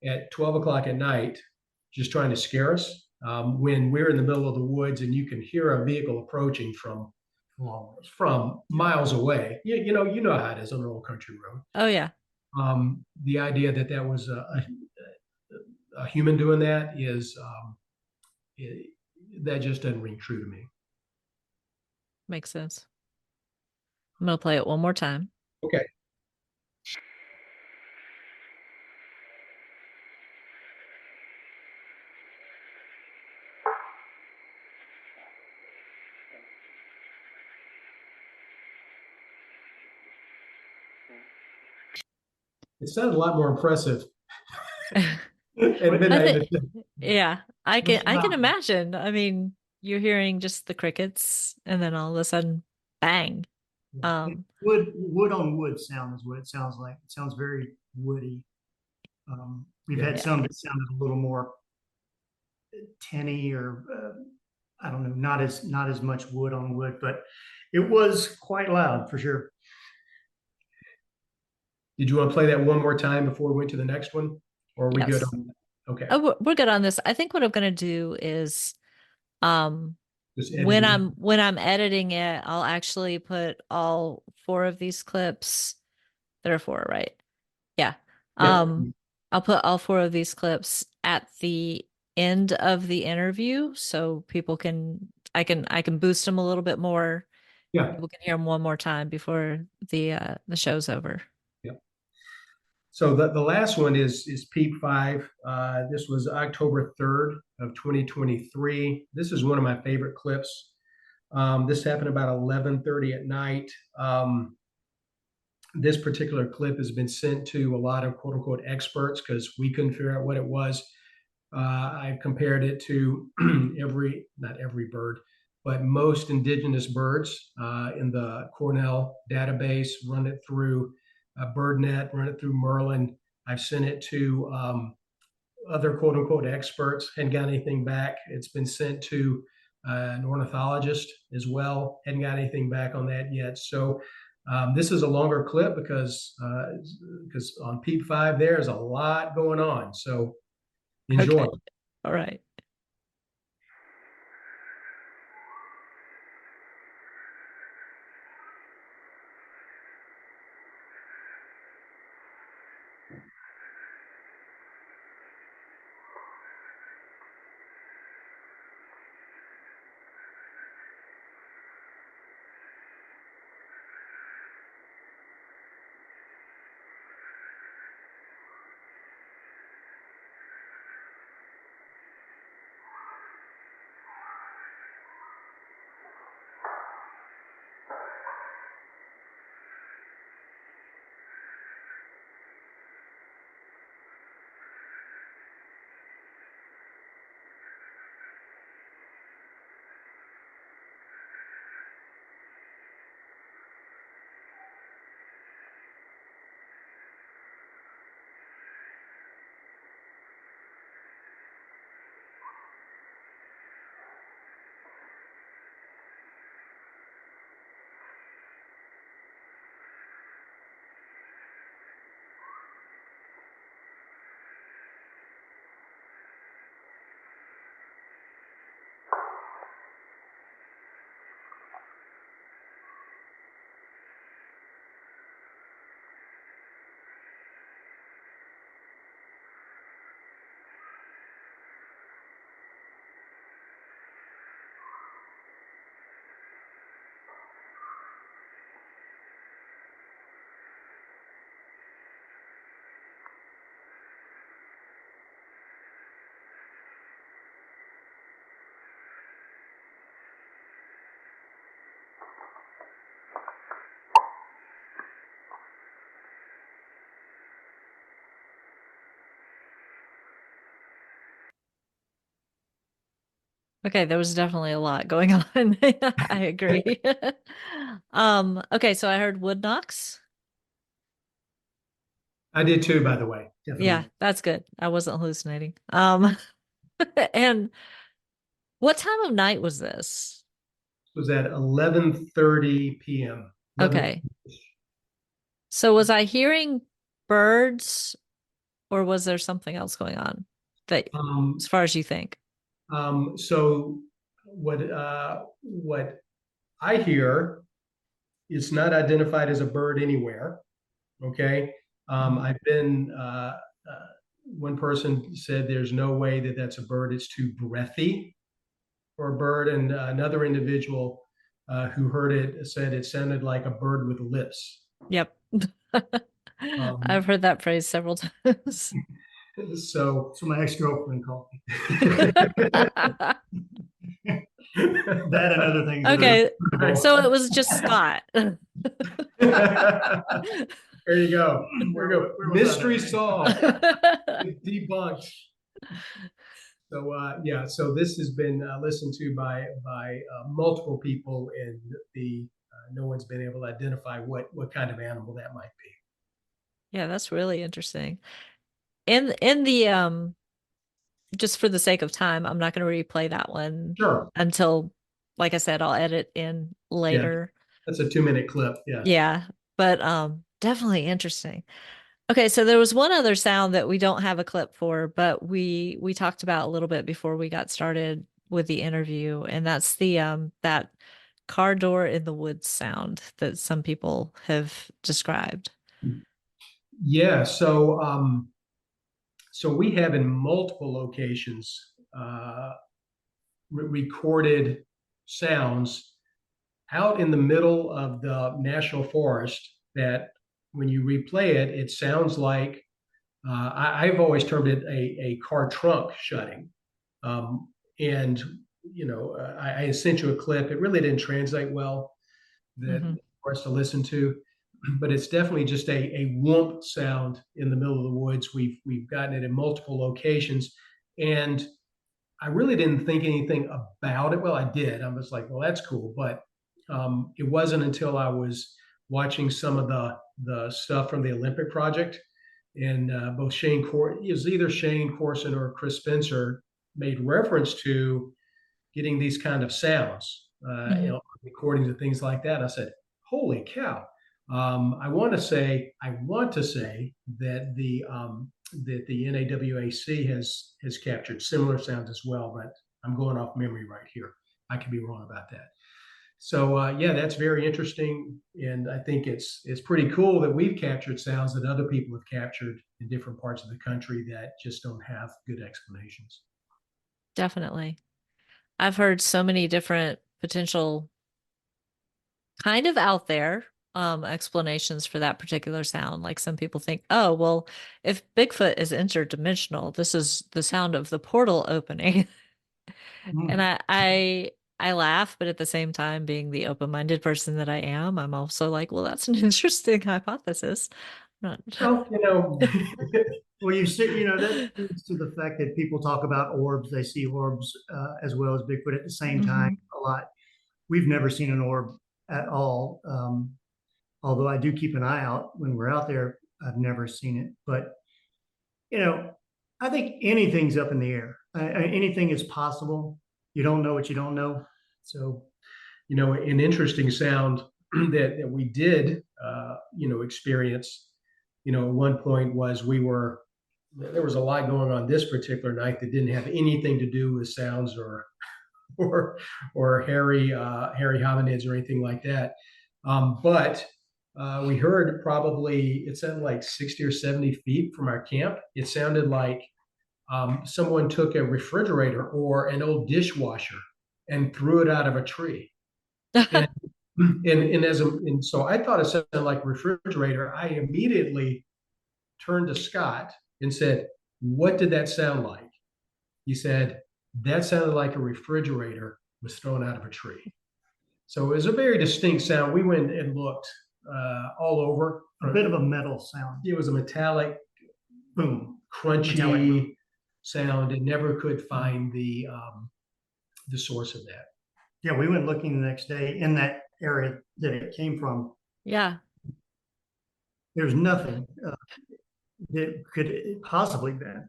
at 12 o'clock at night just trying to scare us when we're in the middle of the woods and you can hear a vehicle approaching from miles away. You know how it is on an old country road. oh yeah, The idea that that was a human doing that is it, that just doesn't ring true to me. makes sense. I'm gonna play it one more time. Okay. It sounded a lot more impressive at I midnight. think, yeah, What's I can about imagine. I mean, you're hearing just the crickets, and then all of a sudden, bang. Um, wood on wood sound is what it sounds like. It sounds very woody. We've Yeah. had yeah, some that sounded a little more tinny or I don't know, not as much wood on wood, but it was quite loud for sure. Did you want to play that one more time before we went to the next one, or are we good yes. on that? Okay. Oh, we're good on this. I think what I'm gonna do is, um, Just when editing. I'm editing it, I'll actually put all 4 of these clips. There are 4, right? Yeah. Yeah. Um, I'll put all 4 of these clips at the end of the interview so people can I can boost them a little bit more. Yeah. People can hear them one more time before the show's over. Yeah. So the last one is Peep 5. This was October 3rd of 2023. This is one of my favorite clips. This happened about 11:30 at night. This particular clip has been sent to a lot of quote unquote experts because we couldn't figure out what it was. I compared it to not every bird, but most indigenous birds in the Cornell database, run it through BirdNet, run it through Merlin. I've sent it to other quote unquote experts, hadn't got anything back. It's been sent to an ornithologist as well, hadn't got anything back on that yet. So this is a longer clip because on Peep 5 there's a lot going on. So enjoy. Okay. All right. Okay, there was definitely a lot going on. I agree. Okay, so I heard wood knocks. I did too, by the way. Definitely. Yeah, that's good. I wasn't hallucinating. And what time of night was this? It was at 11:30 p.m. 11. Okay. So was I hearing birds or was there something else going on that Um, as far as you think? so what I hear is not identified as a bird anywhere. Okay. I've been one person said there's no way that that's a bird. It's too breathy for a bird, and another individual who heard it said it sounded like a bird with lips. Yep. I've Um, heard that phrase several times. so So my ex-girlfriend called me. That and other things. Okay, so it was just Scott. There you go. There you go. Mystery solved. Debunked. So yeah, so this has been listened to by multiple people, and the no one's been able to identify what kind of animal that might be. Yeah, that's really interesting. In the just for the sake of time, I'm not going to replay that one Sure. until, like I said, I'll edit in Yeah, later. that's a 2-minute clip. Yeah. Yeah, but definitely interesting. Okay, so there was one other sound that we don't have a clip for, but we talked about a little bit before we got started with the interview, and that's the that car door in the woods sound that some people have described. Yeah. So we have in multiple locations recorded sounds out in the middle of the national forest that when you replay it, it sounds like I've always termed it a car trunk shutting. Um, and I sent you a clip. It really didn't translate well that Mm-hmm. for us to listen to, but it's definitely just a whoomp sound in the middle of the woods. We've gotten it in multiple locations, and I really didn't think anything about it. Well, I did. I was like, well, that's cool, but it wasn't until I was watching some of the stuff from the Olympic Project, and both it was either Shane Corson or Chris Spencer made reference to getting these kind of sounds, Mm-hmm. recordings and things like that. I said, "Holy cow!" I want to say that the NAWAC has captured similar sounds as well, but I'm going off memory right here. I could be wrong about that. So yeah, that's very interesting, and I think it's pretty cool that we've captured sounds that other people have captured in different parts of the country that just don't have good explanations. Definitely. I've heard so many different potential kind of out there explanations for that particular sound. Like some people think, oh, well, if Bigfoot is interdimensional, this is the sound of the portal opening. And Mm. I laugh, but at the same time, being the open-minded person that I am, I'm also like, well, that's an interesting hypothesis. Not Well, Well, you see, that leads to the fact that people talk about orbs. They see orbs as well as Bigfoot at the same time Mhm. a lot. We've never seen an orb at all. Although I do keep an eye out when we're out there. I've never seen it, but you know, I think anything's up in the air. Anything is possible. You don't know what you don't know. So, an interesting sound that we did, experience, at one point was there was a lot going on this particular night that didn't have anything to do with sounds or or hairy hominids or anything like that. But we heard probably it sounded like 60 or 70 feet from our camp. It sounded like someone took a refrigerator or an old dishwasher and threw it out of a tree. And and so I thought it sounded like a refrigerator. I immediately turned to Scott and said, "What did that sound like?" He said, "That sounded like a refrigerator was thrown out of a tree." So it was a very distinct sound. We went and looked all over. a bit of a metal sound. It was a metallic, Boom. Metallic crunchy boom. sound, and never could find the source of that. Yeah, we went looking the next day in that area that it came from. Yeah. There's nothing that could possibly been.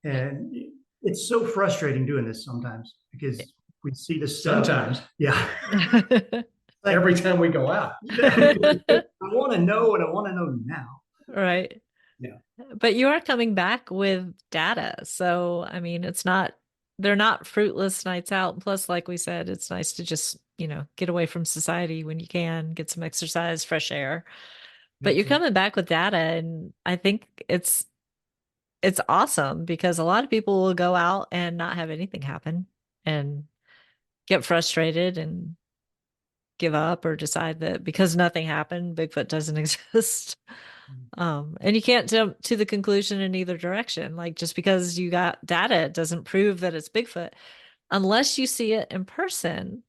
And it's so frustrating doing this sometimes because we see this stuff. Sometimes, Yeah. Like, every time we go out. I want to know and I want to know now. Right. Yeah. But you are coming back with data. So, I mean, they're not fruitless nights out. Plus, like we said, it's nice to just, get away from society when you can, get some exercise, fresh air. But you're Absolutely. coming back with data, and I think it's awesome because a lot of people will go out and not have anything happen and get frustrated and give up or decide that because nothing happened, Bigfoot doesn't exist. And you can't jump to the conclusion in either direction. Like just because you got data, it doesn't prove that it's Bigfoot unless you see it in person.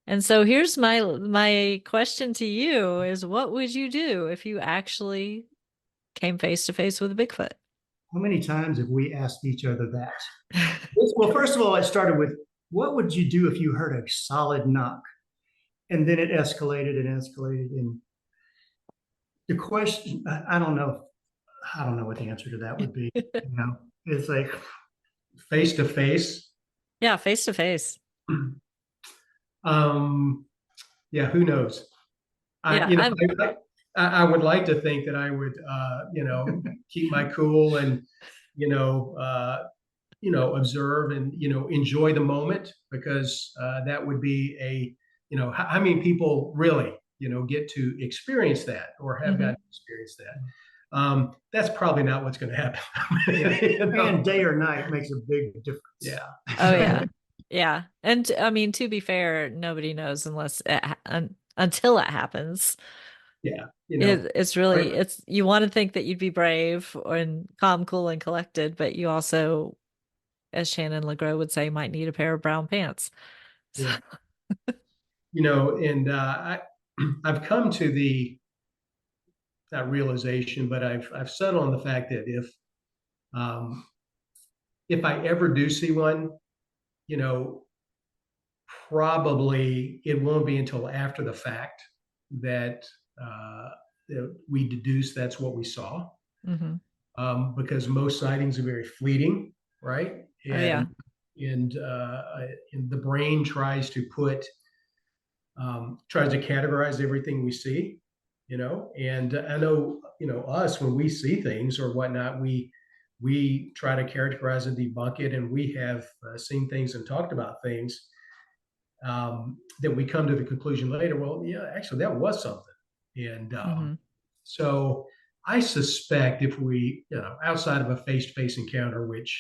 And so here's my question to you is what would you do if you actually came face to face with a Bigfoot? How many times have we asked each other that? Well, first of all, I started with what would you do if you heard a solid knock? And then it escalated and escalated. And the question, I don't know. I don't know what the answer to that would be. It's like, Face to face. Yeah, face to face. Yeah, who knows? I, Yeah, you know, I'm I would like to think that I would, keep my cool and, you know, uh, observe and, enjoy the moment because that would be how many people really, get to experience that or have mhm. gotten to experience that. That's probably not what's going to happen. yeah. And day or night makes a big difference. Yeah. Oh yeah. Yeah. And I mean, to be fair, nobody knows until it happens. Yeah, It's right? really it's you want to think that you'd be brave and calm, cool, and collected, but you also, as Shannon LeGros would say, might need a pair of brown pants. So, Yeah, and I've come to the not realization, but I've settled on the fact that um, if I ever do see one, you know, probably it won't be until after the fact that, that we deduce that's what we saw, mhm. because most sightings are very fleeting, right? Oh yeah. And the brain tries to categorize everything we see, and I know, us, when we see things or whatnot, we try to characterize and debunk it, and we have seen things and talked about things, that we come to the conclusion later, well, yeah, actually that was something. And Mhm. so I suspect, if we, outside of a face-to-face encounter, which,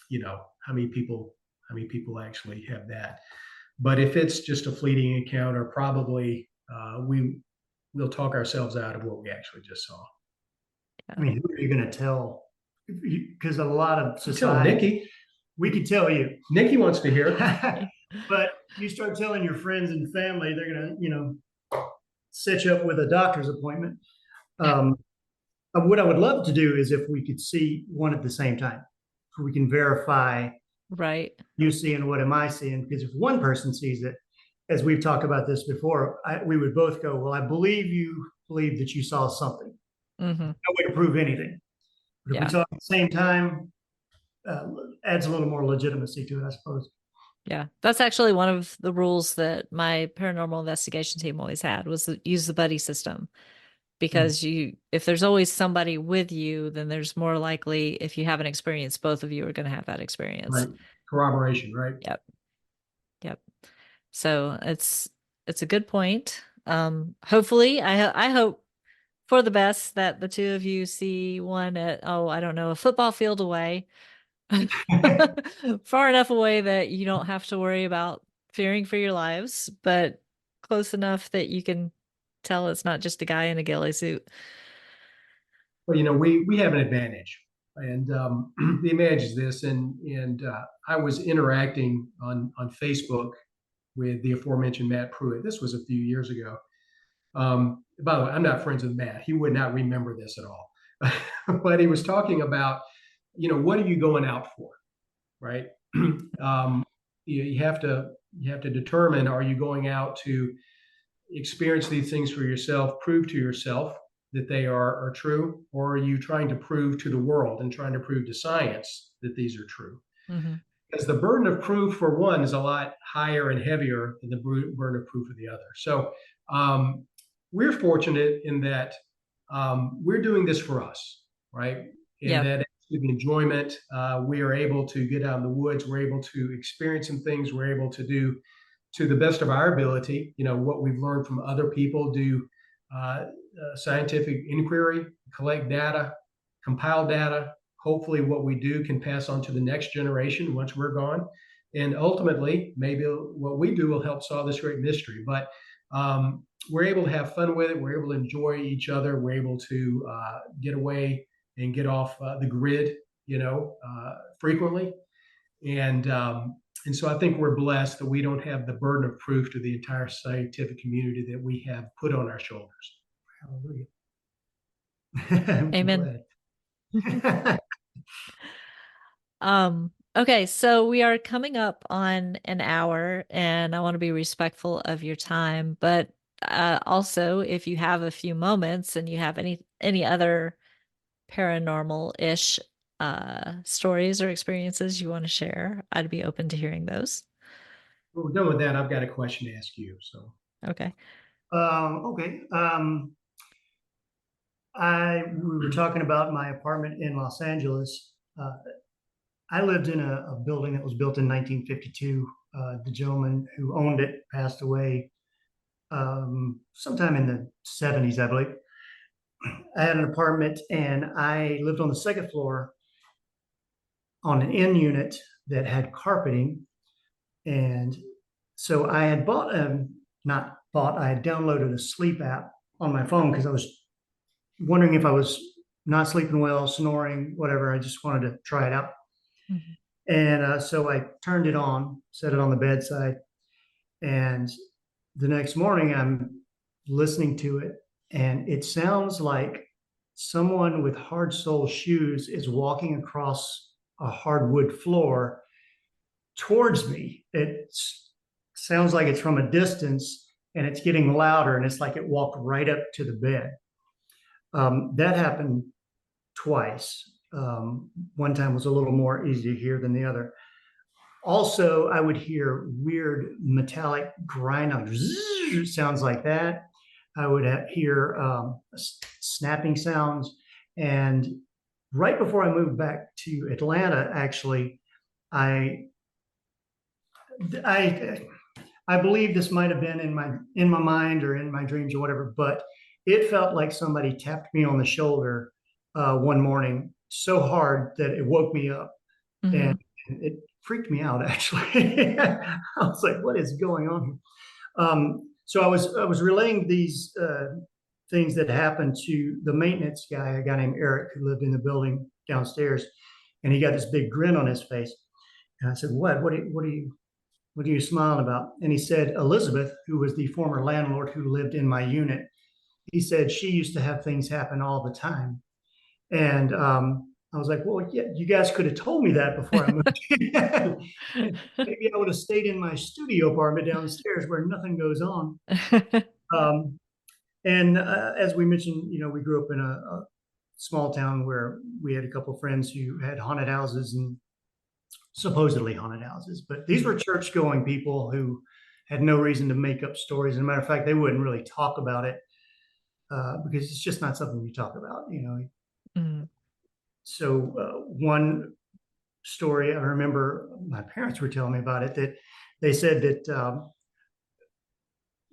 you know how many people actually have that, but if it's just a fleeting encounter, probably we'll talk ourselves out of what we actually just saw. I Yeah. mean, who are you going to tell? Because a lot of Tell society, Nikki. we could tell you. Nikki wants to hear. But you start telling your friends and family, they're going to, set you up with a doctor's appointment. Um, what I would love to do is if we could see one at the same time, so we can verify Right. you seeing what am I seeing? Because if one person sees it, as we've talked about this before, we would both go, well, I believe you believe that you saw something. Mhm. No way to prove anything. But if we Yeah. talk at the same time, uh, adds a little more legitimacy to it, I suppose. Yeah. That's actually one of the rules that my paranormal investigation team always had was use the buddy system. Mm. Because if there's always somebody with you, then there's more likely, if you have an experience, both of you are going to have that experience. Right. Corroboration, right? Yep. Yep. So it's a good point. Hopefully, I hope for the best that the two of you see one at, oh, I don't know, a football field away, far enough away that you don't have to worry about fearing for your lives, but close enough that you can tell it's not just a guy in a ghillie suit. Well, we have an advantage, and the advantage is this. And I was interacting on Facebook with the aforementioned Matt Pruitt. This was a few years ago. By the way, I'm not friends with Matt. He would not remember this at all. But he was talking about, what are you going out for, right? um, you have to determine, are you going out to experience these things for yourself, prove to yourself that they are true, or are you trying to prove to the world and trying to prove to science that these are true? Hmm. Because the burden of proof for one is a lot higher and heavier than the burden of proof for the other. So um, we're fortunate in that we're doing this for us, right? And Yep. that the enjoyment, we are able to get out in the woods, we're able to experience some things, we're able to do to the best of our ability, what we've learned from other people, do scientific inquiry, collect data, compile data. Hopefully, what we do can pass on to the next generation once we're gone. And ultimately, maybe what we do will help solve this great mystery. But we're able to have fun with it. We're able to enjoy each other. We're able to get away and get off the grid, frequently. And so I think we're blessed that we don't have the burden of proof to the entire scientific community that we have put on our shoulders. Hallelujah. I'm Amen. glad. Okay, so we are coming up on an hour and I want to be respectful of your time, but also if you have a few moments and you have any other paranormal-ish stories or experiences you want to share, I'd be open to hearing those. When we're done with that, I've got a question to ask you. So, Okay. Okay. We were talking about my apartment in Los Angeles. I lived in a building that was built in 1952. The gentleman who owned it passed away sometime in the 70s, I believe. I had an apartment and I lived on the second floor on an in unit that had carpeting. And so I had not bought, I had downloaded a sleep app on my phone because I was wondering if I was not sleeping well, snoring, whatever. I just wanted to try it out. Mhm. And so I turned it on, set it on the bedside, and the next morning I'm listening to it, and it sounds like someone with hard sole shoes is walking across a hardwood floor towards me. It sounds like it's from a distance and it's getting louder, and it's like it walked right up to the bed. That happened twice. One time was a little more easy to hear than the other. Also, I would hear weird metallic grind on sounds like that. I would hear snapping sounds. And right before I moved back to Atlanta, actually, I I I believe this might have been in my mind or in my dreams or whatever, but it felt like somebody tapped me on the shoulder one morning so hard that it woke me up, and Mhm. it freaked me out actually. I was like, what is going on here? So I was relaying these things that happened to the maintenance guy, a guy named Eric, who lived in the building downstairs, and he got this big grin on his face. And I said, what are you smiling about? And he said, Elizabeth, who was the former landlord who lived in my unit, he said she used to have things happen all the time. And I was like, well, yeah, you guys could have told me that before I moved. Maybe I would have stayed in my studio apartment downstairs where nothing goes on. Um, and as we mentioned, we grew up in a small town where we had a couple of friends who had haunted houses and supposedly haunted houses, but these were church going people who had no reason to make up stories. As a matter of fact, they wouldn't really talk about it because it's just not something you talk about. Mhm. So one story I remember my parents were telling me about it, that they said that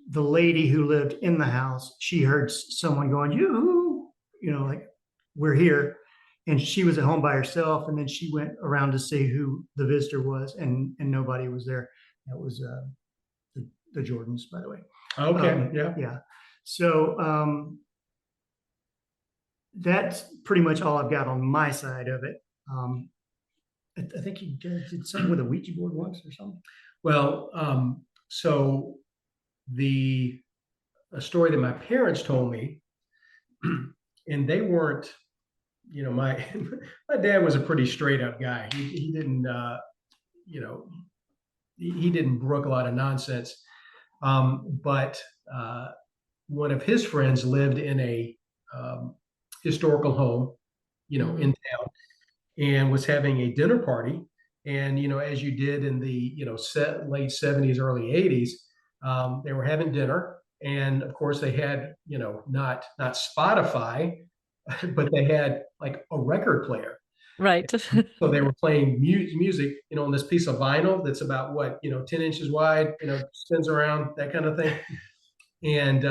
the lady who lived in the house, she heard someone going, like we're here. And she was at home by herself. And then she went around to see who the visitor was, and nobody was there. That was the Jordans, by the way. Okay. Yeah. Yeah. So that's pretty much all I've got on my side of it. I think he did something with a Ouija board once or something. Well, so the a story that my parents told me, and they weren't, my my dad was a pretty straight up guy. He didn't, you know, he didn't brook a lot of nonsense. But one of his friends lived in a historical home, in Mhm. town, and was having a dinner party. And as you did in the late '70s, early '80s, they were having dinner, and of course they had not Spotify, but they had like a record player. Right. So they were playing music, on this piece of vinyl that's about what 10 inches wide, spins around, that kind of thing. And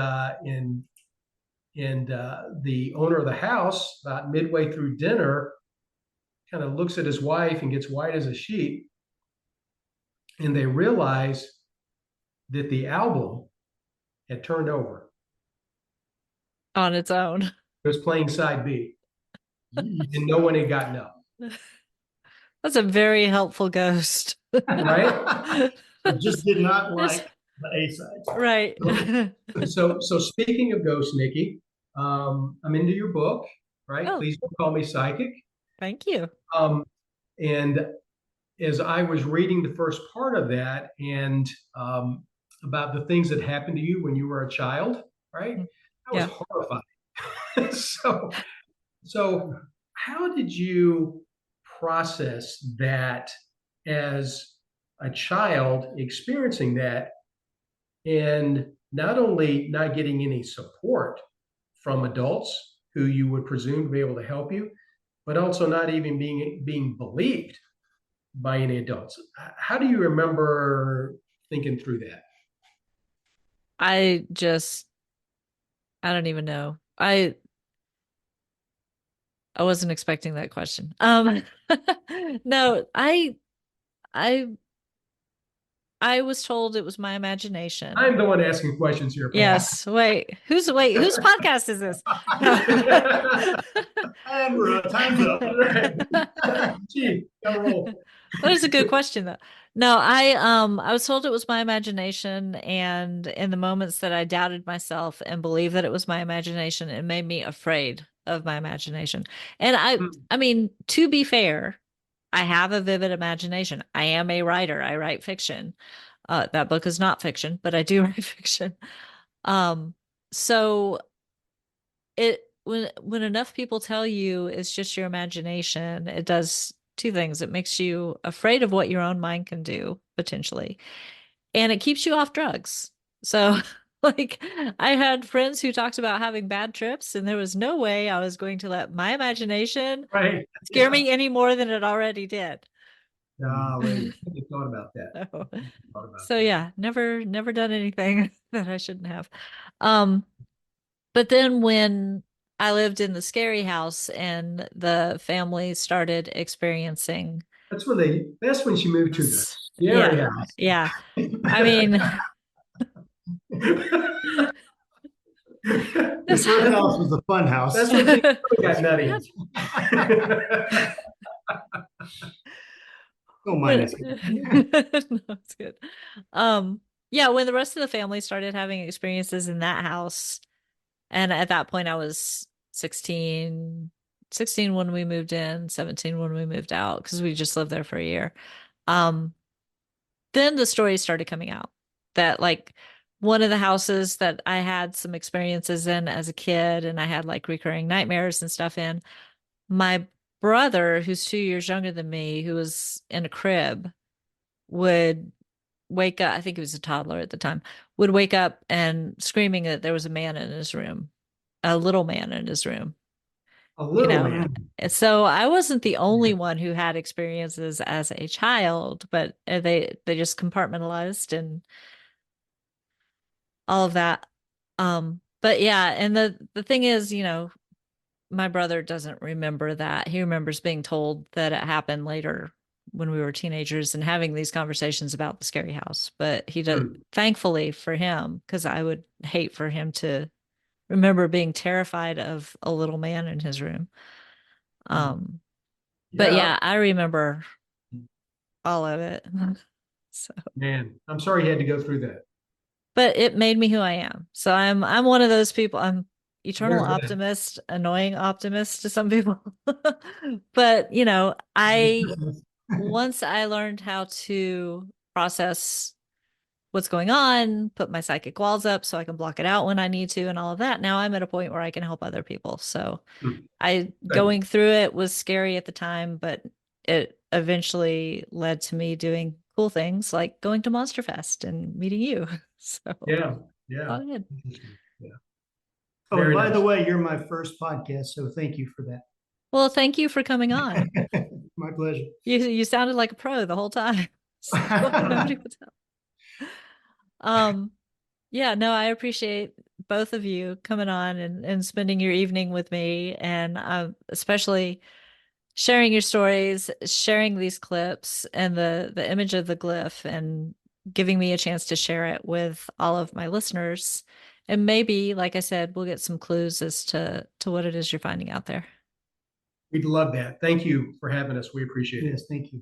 the owner of the house, about midway through dinner, kind of looks at his wife and gets white as a sheet, and they realize that the album had turned over. On its own. It was playing side B, and no one had gotten up. That's a very helpful ghost. Right? I just did not This- like the A sides. right. So speaking of ghosts, Nikki, I'm into your book, right? Oh, Please don't call me psychic. thank you. Um, and as I was reading the first part of that, and about the things that happened to you when you were a child, right? I was Yeah. horrified. so so how did you process that as a child experiencing that, and not only not getting any support from adults who you would presume to be able to help you, but also not even being believed by any adults? How do you remember thinking through that? I just I don't even know. I wasn't expecting that question. No, I I was told it was my imagination. I'm the one asking questions here, Pat. Yes. Whose podcast is this? No. And we're time's up. Gee, gotta roll. That is a good question though. No, I was told it was my imagination, and in the moments that I doubted myself and believed that it was my imagination, it made me afraid of my imagination. And I mean, to be fair, I have a vivid imagination. I am a writer. I write fiction. That book is not fiction, but I do write fiction. Um, so when enough people tell you it's just your imagination, it does two things. It makes you afraid of what your own mind can do potentially, and it keeps you off drugs. So like I had friends who talked about having bad trips, and there was no way I was going to let my imagination Right. scare me any more than it already did. Golly, I thought about that. So, Thought about so that. yeah, never done anything that I shouldn't have. Um, But then when I lived in the scary house and the family started experiencing, That's when she moved to the scary yeah, house. yeah. I mean, The that's, first house was the fun house. That's when things really got nutty. Don't mind when, us. no, it's good. Yeah, when the rest of the family started having experiences in that house, and at that point I was 16 when we moved in, 17 when we moved out, because we just lived there for a year. Um, then the stories started coming out that like one of the houses that I had some experiences in as a kid and I had like recurring nightmares and stuff in, my brother, who's 2 years younger than me, who was in a crib, would wake up. I think he was a toddler at the time, would wake up and screaming that there was a man in his room, a little man in his room, A you little know. man. So I wasn't the only one who had experiences as a child, but they just compartmentalized and all of that. But yeah, and the thing is, my brother doesn't remember that. He remembers being told that it happened later when we were teenagers and having these conversations about the scary house. But he does, Hmm. thankfully for him, because I would hate for him to remember being terrified of a little man in his room. Um, but Yeah, yeah, I remember all of it. So, man. I'm sorry you had to go through that. but it made me who I am. So I'm one of those people. I'm eternal Very good. optimist, annoying optimist to some people. But, I once I learned how to process what's going on, put my psychic walls up so I can block it out when I need to and all of that. Now I'm at a point where I can help other people. So Hmm. I Good. going through it was scary at the time, but it eventually led to me doing cool things like going to Monster Fest and meeting you. So Yeah. Yeah. all good. Interesting. Yeah. Oh, and Very by the nice. way, you're my first podcast, so thank you for Well, thank you for coming on. that. My pleasure. You sounded like a pro the whole time. So nobody would tell. Um, yeah, no, I appreciate both of you coming on and spending your evening with me, and especially sharing your stories, sharing these clips and the image of the glyph, and giving me a chance to share it with all of my listeners. And maybe, like I said, we'll get some clues as to what it is you're finding out there. We'd love that. Thank you for having us. We appreciate it. Yes, thank you.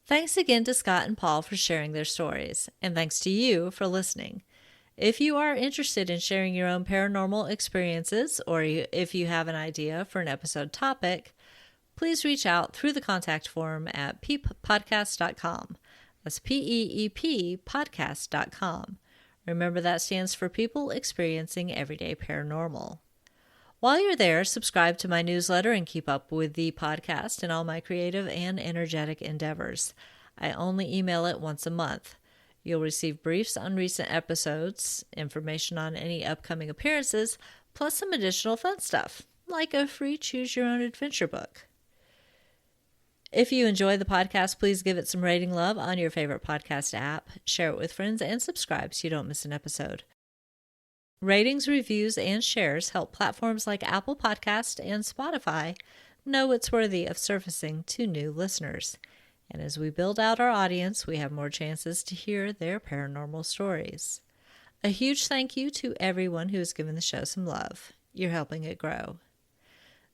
Thanks again to Scott and Paul for sharing their stories, and thanks to you for listening. If you are interested in sharing your own paranormal experiences, or if you have an idea for an episode topic, please reach out through the contact form at peeppodcast.com. That's PEEP podcast.com. Remember, that stands for People Experiencing Everyday Paranormal. While you're there, subscribe to my newsletter and keep up with the podcast and all my creative and energetic endeavors. I only email it once a month. You'll receive briefs on recent episodes, information on any upcoming appearances, plus some additional fun stuff, like a free Choose Your Own Adventure book. If you enjoy the podcast, please give it some rating love on your favorite podcast app, share it with friends, and subscribe so you don't miss an episode. Ratings, reviews, and shares help platforms like Apple Podcast and Spotify know it's worthy of surfacing to new listeners. And as we build out our audience, we have more chances to hear their paranormal stories. A huge thank you to everyone who has given the show some love. You're helping it grow.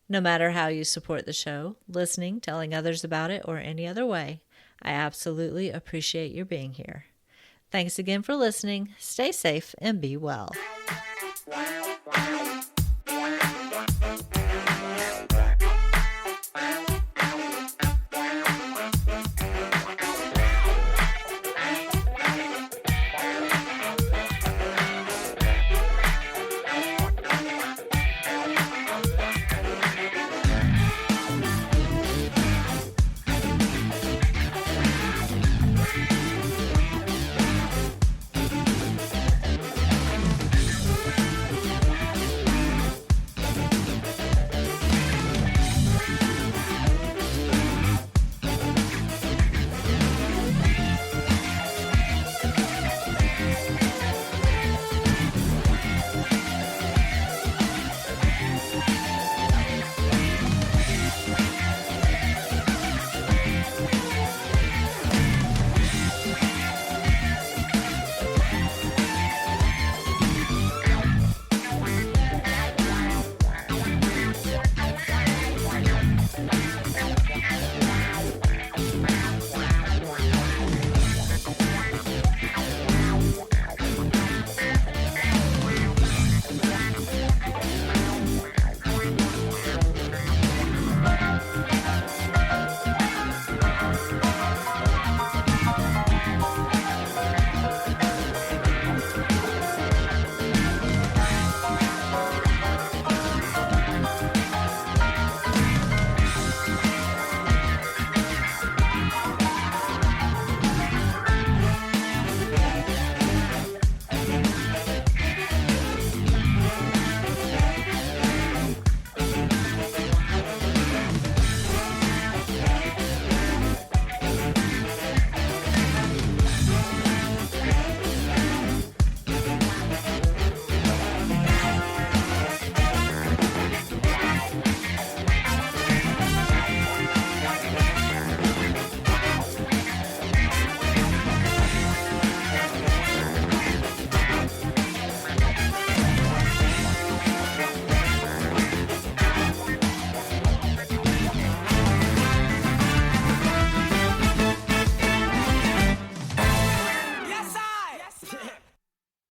No matter how you support the show, listening, telling others about it, or any other way, I absolutely appreciate your being here. Thanks again for listening. Stay safe and be well.